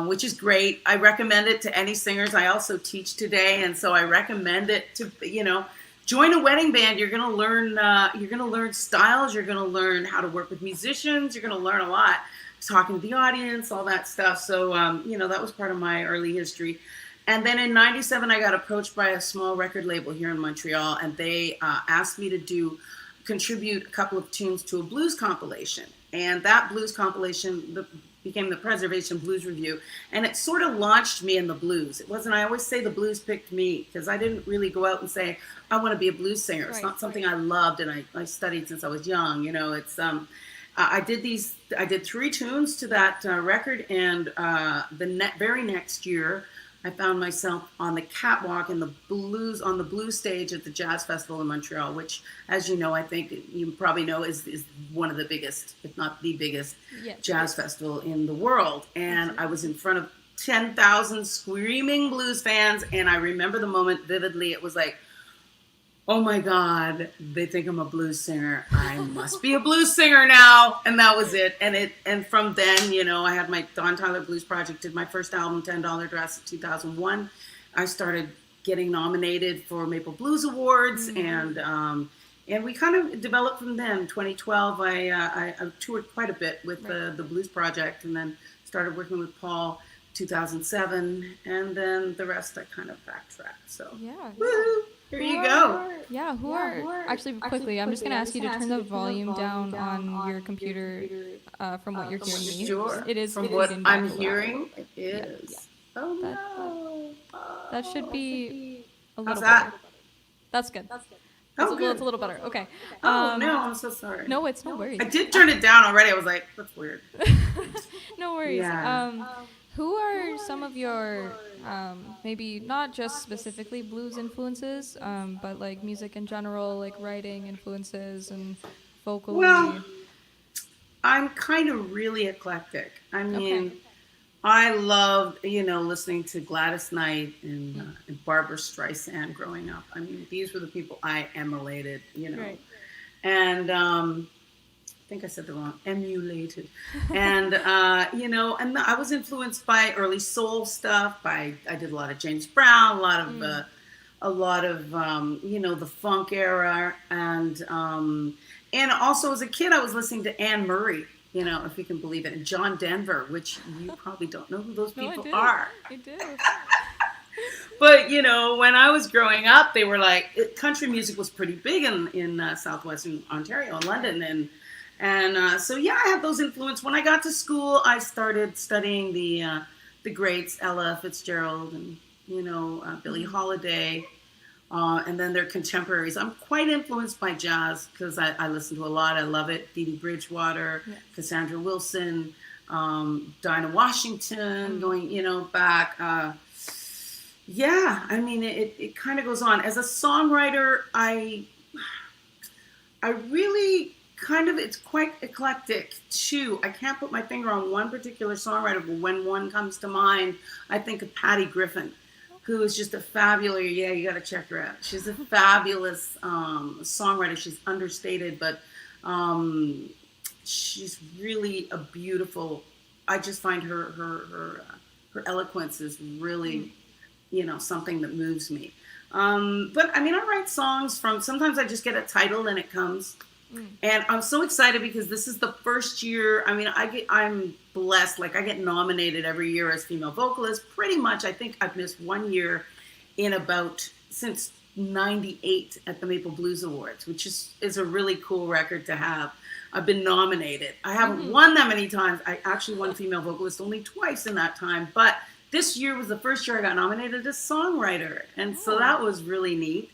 which is great. I recommend it to any singers. I also teach today, and so I recommend it to, join a wedding band. You're going to learn styles. You're going to learn how to work with musicians. You're going to learn a lot. Talking to the audience, all that stuff. So, that was part of my early history. And then in 97, I got approached by a small record label here in Montreal, and they asked me to contribute a couple of tunes to a blues compilation. And that blues compilation became the Preservation Blues Review. And it sort of launched me in the blues. It wasn't, I always say the blues picked me, because I didn't really go out and say, I want to be a blues singer. It's not something I loved, and I studied since I was young. It's, I did 3 tunes to that record, and the very next year, I found myself on the catwalk on the blues stage at the Jazz Festival in Montreal, which, as you know, I think you probably know, is one of the biggest, if not the biggest, jazz festival in the world. And I was in front of 10,000 screaming blues fans, and I remember the moment vividly. It was like, oh my God, they think I'm a blues singer. I must be a blues singer now. And that was it. And from then, I had my Don Tyler Blues Project, did my first album, $10 Dress, in 2001. I started getting nominated for Maple Blues Awards, and we kind of developed from then. 2012, I toured quite a bit with the Blues Project, and then started working with Paul 2007, and then the rest I kind of backtracked. So woo! Here you go. Actually, quickly, I'm just going to ask you to turn the volume down on your computer from what you're hearing me. Sure. It is from what I'm hearing, it is. Yeah. Oh, no. That should be a little better. That's good. It's a little better. Okay. No, I'm so sorry. No, it's no worries. I did turn it down already. I was like, that's weird. No worries. Yeah. Who are some of your, maybe not just specifically blues influences, but like music in general, like writing influences and vocally? Well, I'm kind of really eclectic. I mean, I loved, listening to Gladys Knight and Barbra Streisand growing up. I mean, these were the people I emulated, Right. And I think I said the wrong, emulated. And, and I was influenced by early soul stuff. I did a lot of James Brown, a lot of the funk era. And also as a kid, I was listening to Anne Murray, if you can believe it, and John Denver, which you probably don't know who those people are. I do. But, when I was growing up, they were like, country music was pretty big in southwestern Ontario and London. And so I had those influences. When I got to school, I started studying the greats, Ella Fitzgerald and, Billie Holiday, and then their contemporaries. I'm quite influenced by jazz because I listen to a lot. I love it. Dee Dee Bridgewater, Cassandra Wilson, Dinah Washington, going, back. I mean, it kind of goes on. As a songwriter, I really it's quite eclectic too. I can't put my finger on one particular songwriter, but when one comes to mind, I think of Patty Griffin, who is just a fabulous, you got to check her out. She's a fabulous songwriter. She's understated, but she's really a beautiful, I just find her eloquence is really, something that moves me. But I mean, I write songs sometimes I just get a title and it comes. And I'm so excited because this is the first year. I mean, I'm blessed. Like I get nominated every year as female vocalist. Pretty much, I think I've missed 1 year in about since '98 at the Maple Blues Awards, which is a really cool record to have. I've been nominated. I haven't won that many times. I actually won female vocalist only twice in that time, but this year was the first year I got nominated as songwriter, and so that was really neat.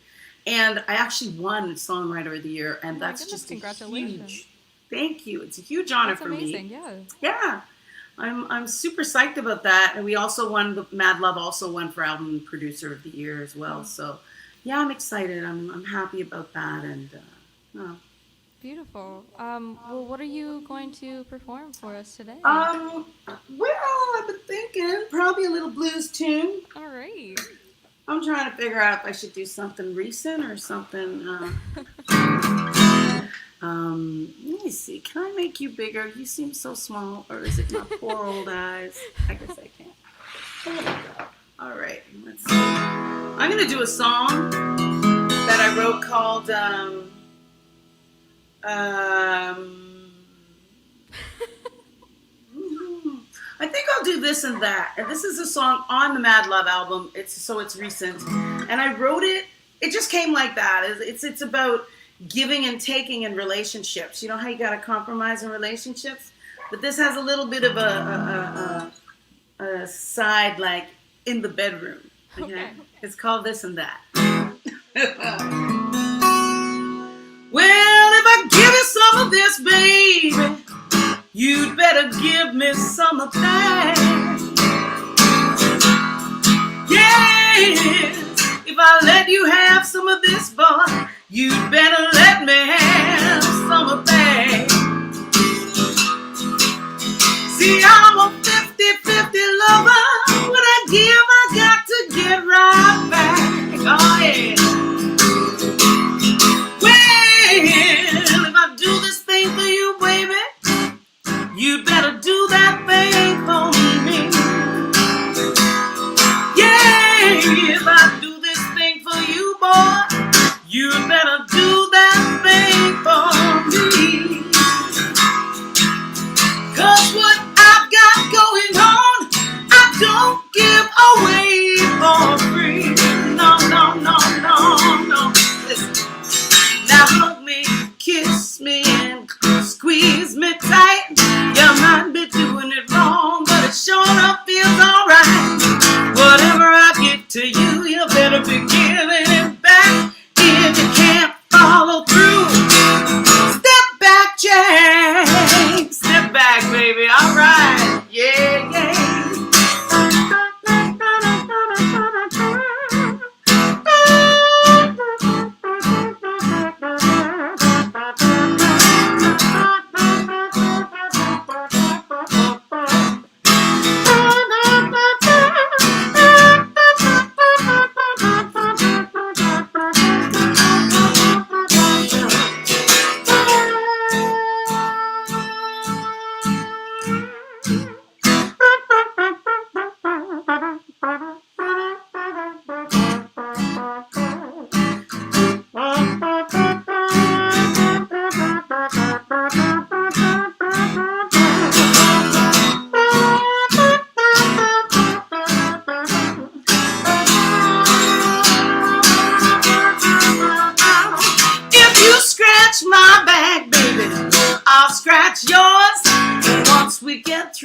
And I actually won Songwriter of the Year, and that's just a huge. Thank you. It's a huge honor for amazing, me. Yeah. Yeah, I'm super psyched about that. And we also won. Mad Love also won for Album Producer of the Year as well. So, yeah, I'm excited. I'm happy about that, and Beautiful. Well, what are you going to perform for us today? Well, I've been thinking probably a little blues tune. All right. I'm trying to figure out if I should do something recent or something. Let me see. Can I make you bigger? You seem so small, or is it my poor old eyes? I guess I can't. There we go. All right. Let's see. I'm gonna do a song that I wrote called. I think I'll do This and That. And this is a song on the Mad Love album. It's recent. And I wrote it, it just came like that. It's about giving and taking in relationships. You know how you gotta compromise in relationships? But this has a little bit of a side, like in the bedroom. Okay? It's called This and That. Well, if I give you some of this, baby, you'd better give me some of that. Yes, if I let you have some of this, boy, you'd better let me have some of that. See, I'm a 50-50 lover. When I give, I got to get right back. Oh, yeah. Well, if I do this thing for you, baby, you better do that thing for me. Yeah, if I do this thing for you, boy, you better do that thing for me. 'Cause what I've got going on, I don't give away for free. No, no, no, no, no. Listen. Now hug me, kiss me, and squeeze me tight. You might be doing it wrong, but it sure enough feels alright. Whatever I give to you, you better be giving it back. If you can't follow through, step back, Jack. Step back, baby. Alright. Yeah, yeah.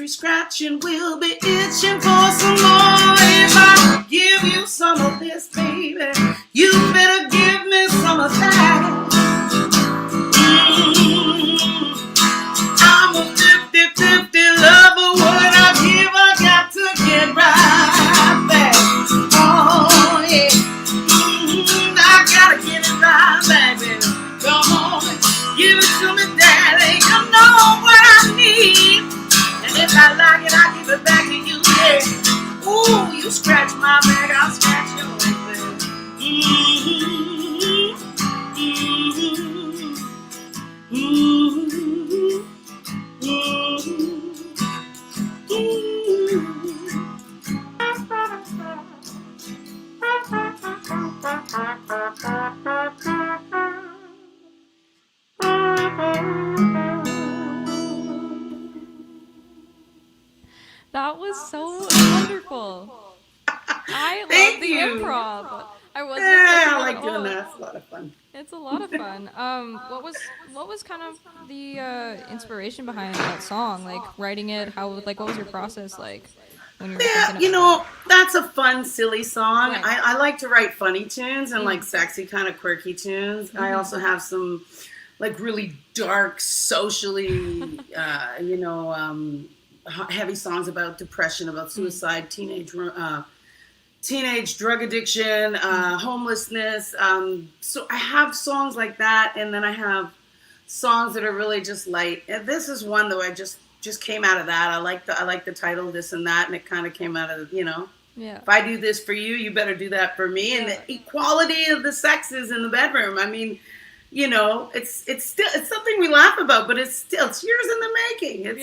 Scratching, we'll be itching for some more. If I give you some of this, baby, you better give me some of that. I'm a 50-50 lover. What I give, I got to get right back. Oh, yeah. I gotta get it right back, baby. Come on, give it to me, daddy. You know what I need. If I like it, I give it back to you, yeah. Ooh, you scratch my back, I'll scratch yours, baby. is so wonderful. I love Thank the you. improv. I wasn't Yeah, expecting I it like at doing all. that. It's a lot of fun. It's a lot of fun. What was kind of the inspiration behind that song? Like writing it, what was your process like when you were thinking You about know, that's a fun, silly song. Right. I like to write funny tunes and like sexy, kind of quirky tunes. I also have some like really dark, socially, heavy songs about depression, about suicide, teenage drug addiction, homelessness. So I have songs like that, and then I have songs that are really just light. And this is one though I just came out of that. I like the title, This and That, and it kind of came out of Yeah. If I do this for you, you better do that for me. And the equality of the sexes in the bedroom. I mean, it's something we laugh about, but it's years in the making. It's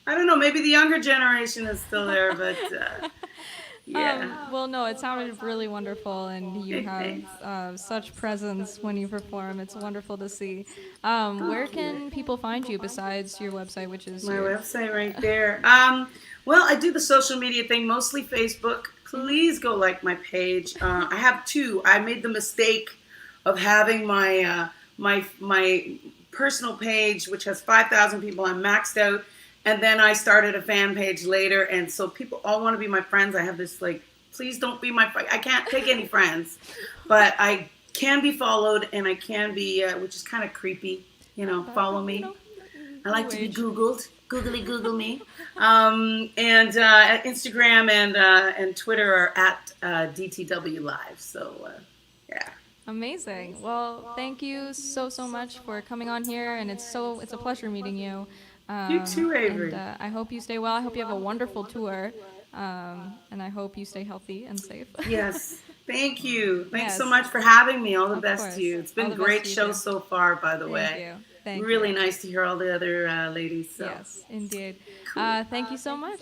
I don't know, maybe the younger generation is still there, but yeah. Well, no, it sounded really wonderful, and you have such presence when you perform. It's wonderful to see. Where can people find you besides your website, which is my website right there? Well, I do the social media thing, mostly Facebook. Please go like my page. I have two. I made the mistake of having my my personal page, which has 5,000 people. I'm maxed out. And then I started a fan page later, and so people all want to be my friends. I have this please don't be my friend. I can't take any friends, but I can be followed, and I can be, which is kind of creepy, follow me. I like to be Googled. Google me. And Instagram and Twitter are at DTW Live. So, yeah. Amazing. Well, thank you so much for coming on here, and it's a pleasure meeting you. You too, Avery. And I hope you stay well. I hope you have a wonderful tour, and I hope you stay healthy and safe. Yes. Thank you. Thanks so much for having me. All the best to you. It's been a great show so far, by the way. Thank you. Really nice to hear all the other ladies. So. Yes, indeed. Cool. Thank you so much.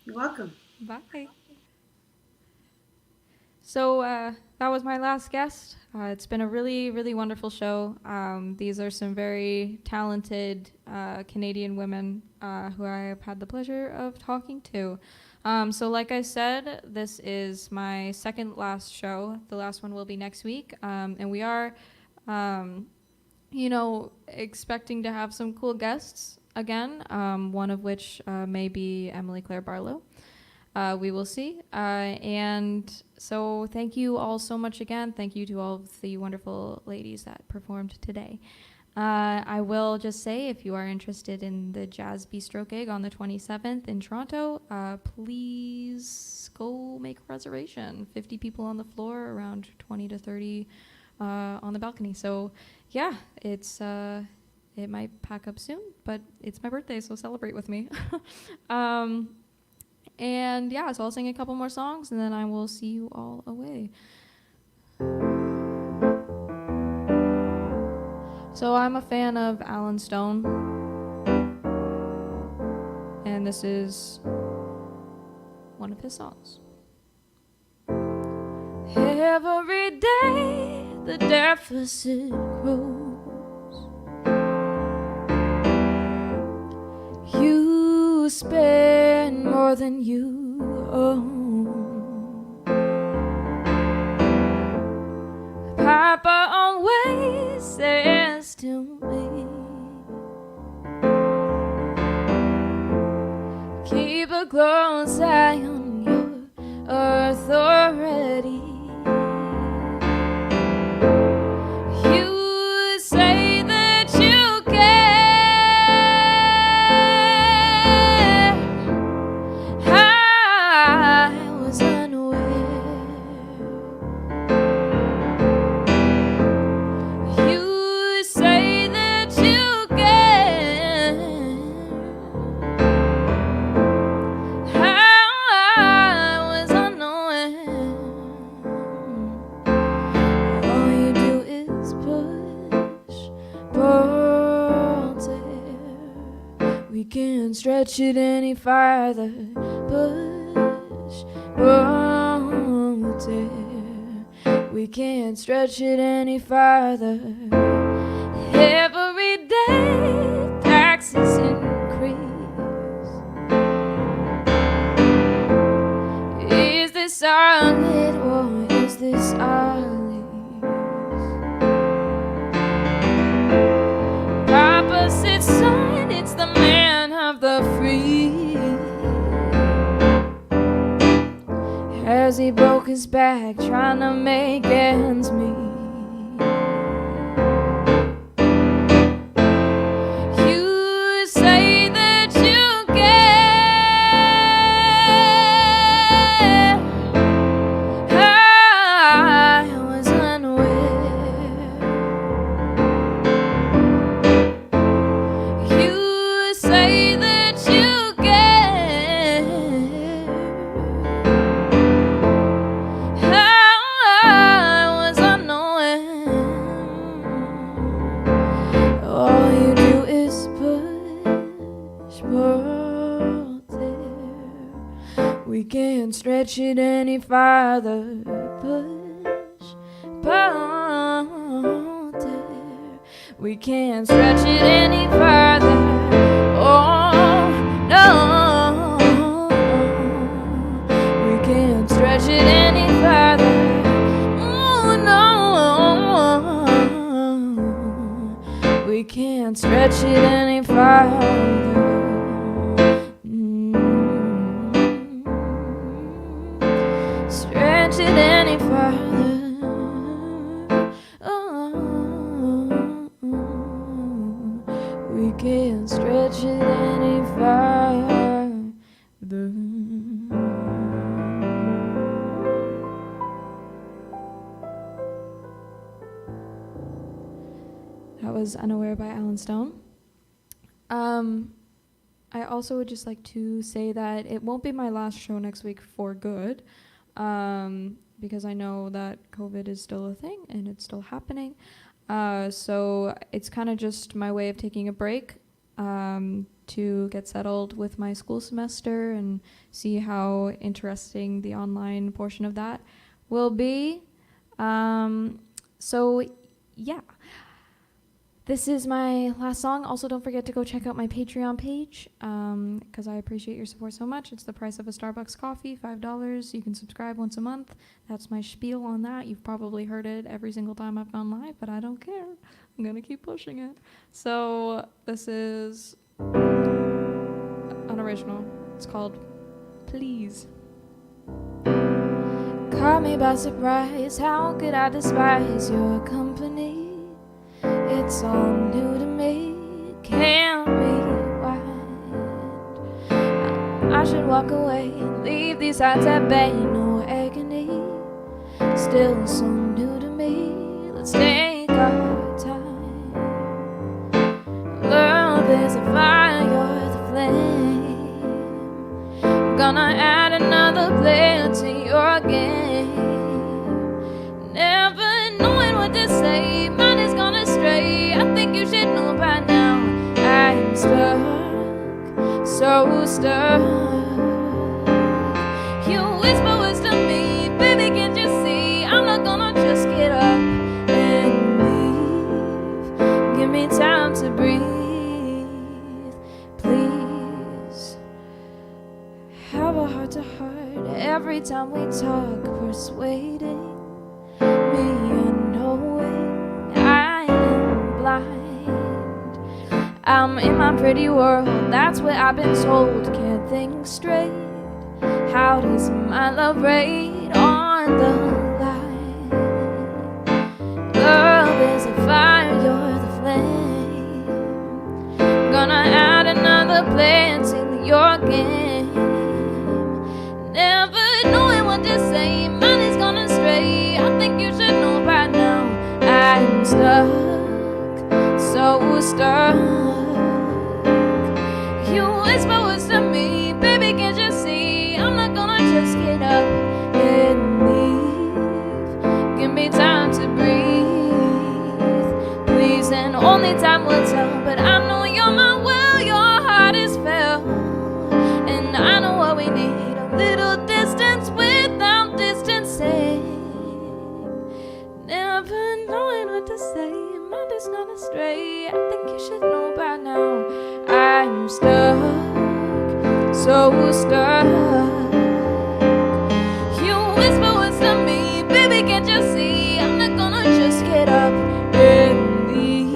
You're welcome. Bye. So that was my last guest. It's been a really, really wonderful show. These are some very talented Canadian women who I have had the pleasure of talking to. So like I said, this is my second last show. The last one will be next week. And we are, expecting to have some cool guests again, one of which may be Emily Claire Barlow. We will see. And so thank you all so much again. Thank you to all of the wonderful ladies that performed today. I will just say, if you are interested in the Jazz Bistro gig on the 27th in Toronto, please go make a reservation. 50 people on the floor, around 20 to 30 on the balcony. So yeah, it might pack up soon, but it's my birthday, so celebrate with me. And yeah, so I'll sing a couple more songs, and then I will see you all away. So I'm a fan of Alan Stone, and this is one of his songs. Every day the deficit grows. You spend more than you own. Papa always says to me, keep a close eye on your authority. You say that you care. I was unaware. You say that you care. I was unaware. All you do is push, pull, tear. We can't stretch it any farther. Push, pull, tear. We can't stretch it any farther. Every day taxes increase. his back, trying to make ends meet. You say that you care. I was unaware. You say that you care. I was unaware. All you do is push, pull, tear. We can't stretch it any farther. Push, pull, tear. We can't stretch it any farther. Oh no, we can't stretch it any farther. Oh no, we can't stretch it any farther. Stretch it any farther. Oh, we can't stretch it any farther. That was Unaware by Alan Stone. I also would just like to say that it won't be my last show next week for good, because I know that COVID is still a thing and it's still happening. So it's kind of just my way of taking a break to get settled with my school semester and see how interesting the online portion of that will be. So yeah. This is my last song. Also, don't forget to go check out my Patreon page, because I appreciate your support so much. It's the price of a Starbucks coffee, $5. You can subscribe once a month. That's my spiel on that. You've probably heard it every single time I've gone live, but I don't care. I'm going to keep pushing it. So this is unoriginal. It's called Please. Caught me by surprise. How could I despise your company? It's all new to me, can't rewind. I should walk away and leave these hearts at bay, no agony. Still so new to me, let's take our time. Love is a fire, you're the flame. Gonna add another player to your game. Never knowing what to say, mine is gonna stray. I think you should know by now. I'm stuck, so stuck. You whisper words to me, baby, can't you see? I'm not gonna just get up and leave. Give me time to breathe, please. Have a heart to heart every time we talk, persuading me unknowing I am blind. I'm in my pretty world, that's what I've been told. Can't think straight. How does my love rate on the line? Love is a fire, you're the flame. Gonna add another player to your game. Never knowing what to say, mine is gonna stray. I think you should know by now. I'm stuck, so stuck. You whisper words to me, baby, can't you see? I'm not gonna just get up and leave. Give me time to breathe, please, and only time will tell. But I know you're my will, your heart is felt, and I know what we need. A little distance without distancing. Never knowing what to say, my mind's gonna stray. I think you should know by now. I'm stuck, so stuck. You whisper words to me, baby, can't you see? I'm not gonna just get up and leave.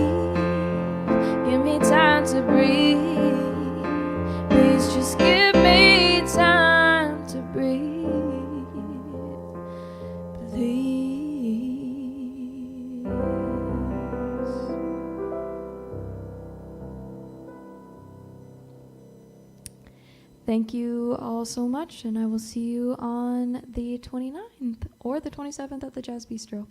Give me time to breathe. Please just give me time to breathe. thank you all so much, and I will see you on the 29th or the 27th at the Jazz Bistro.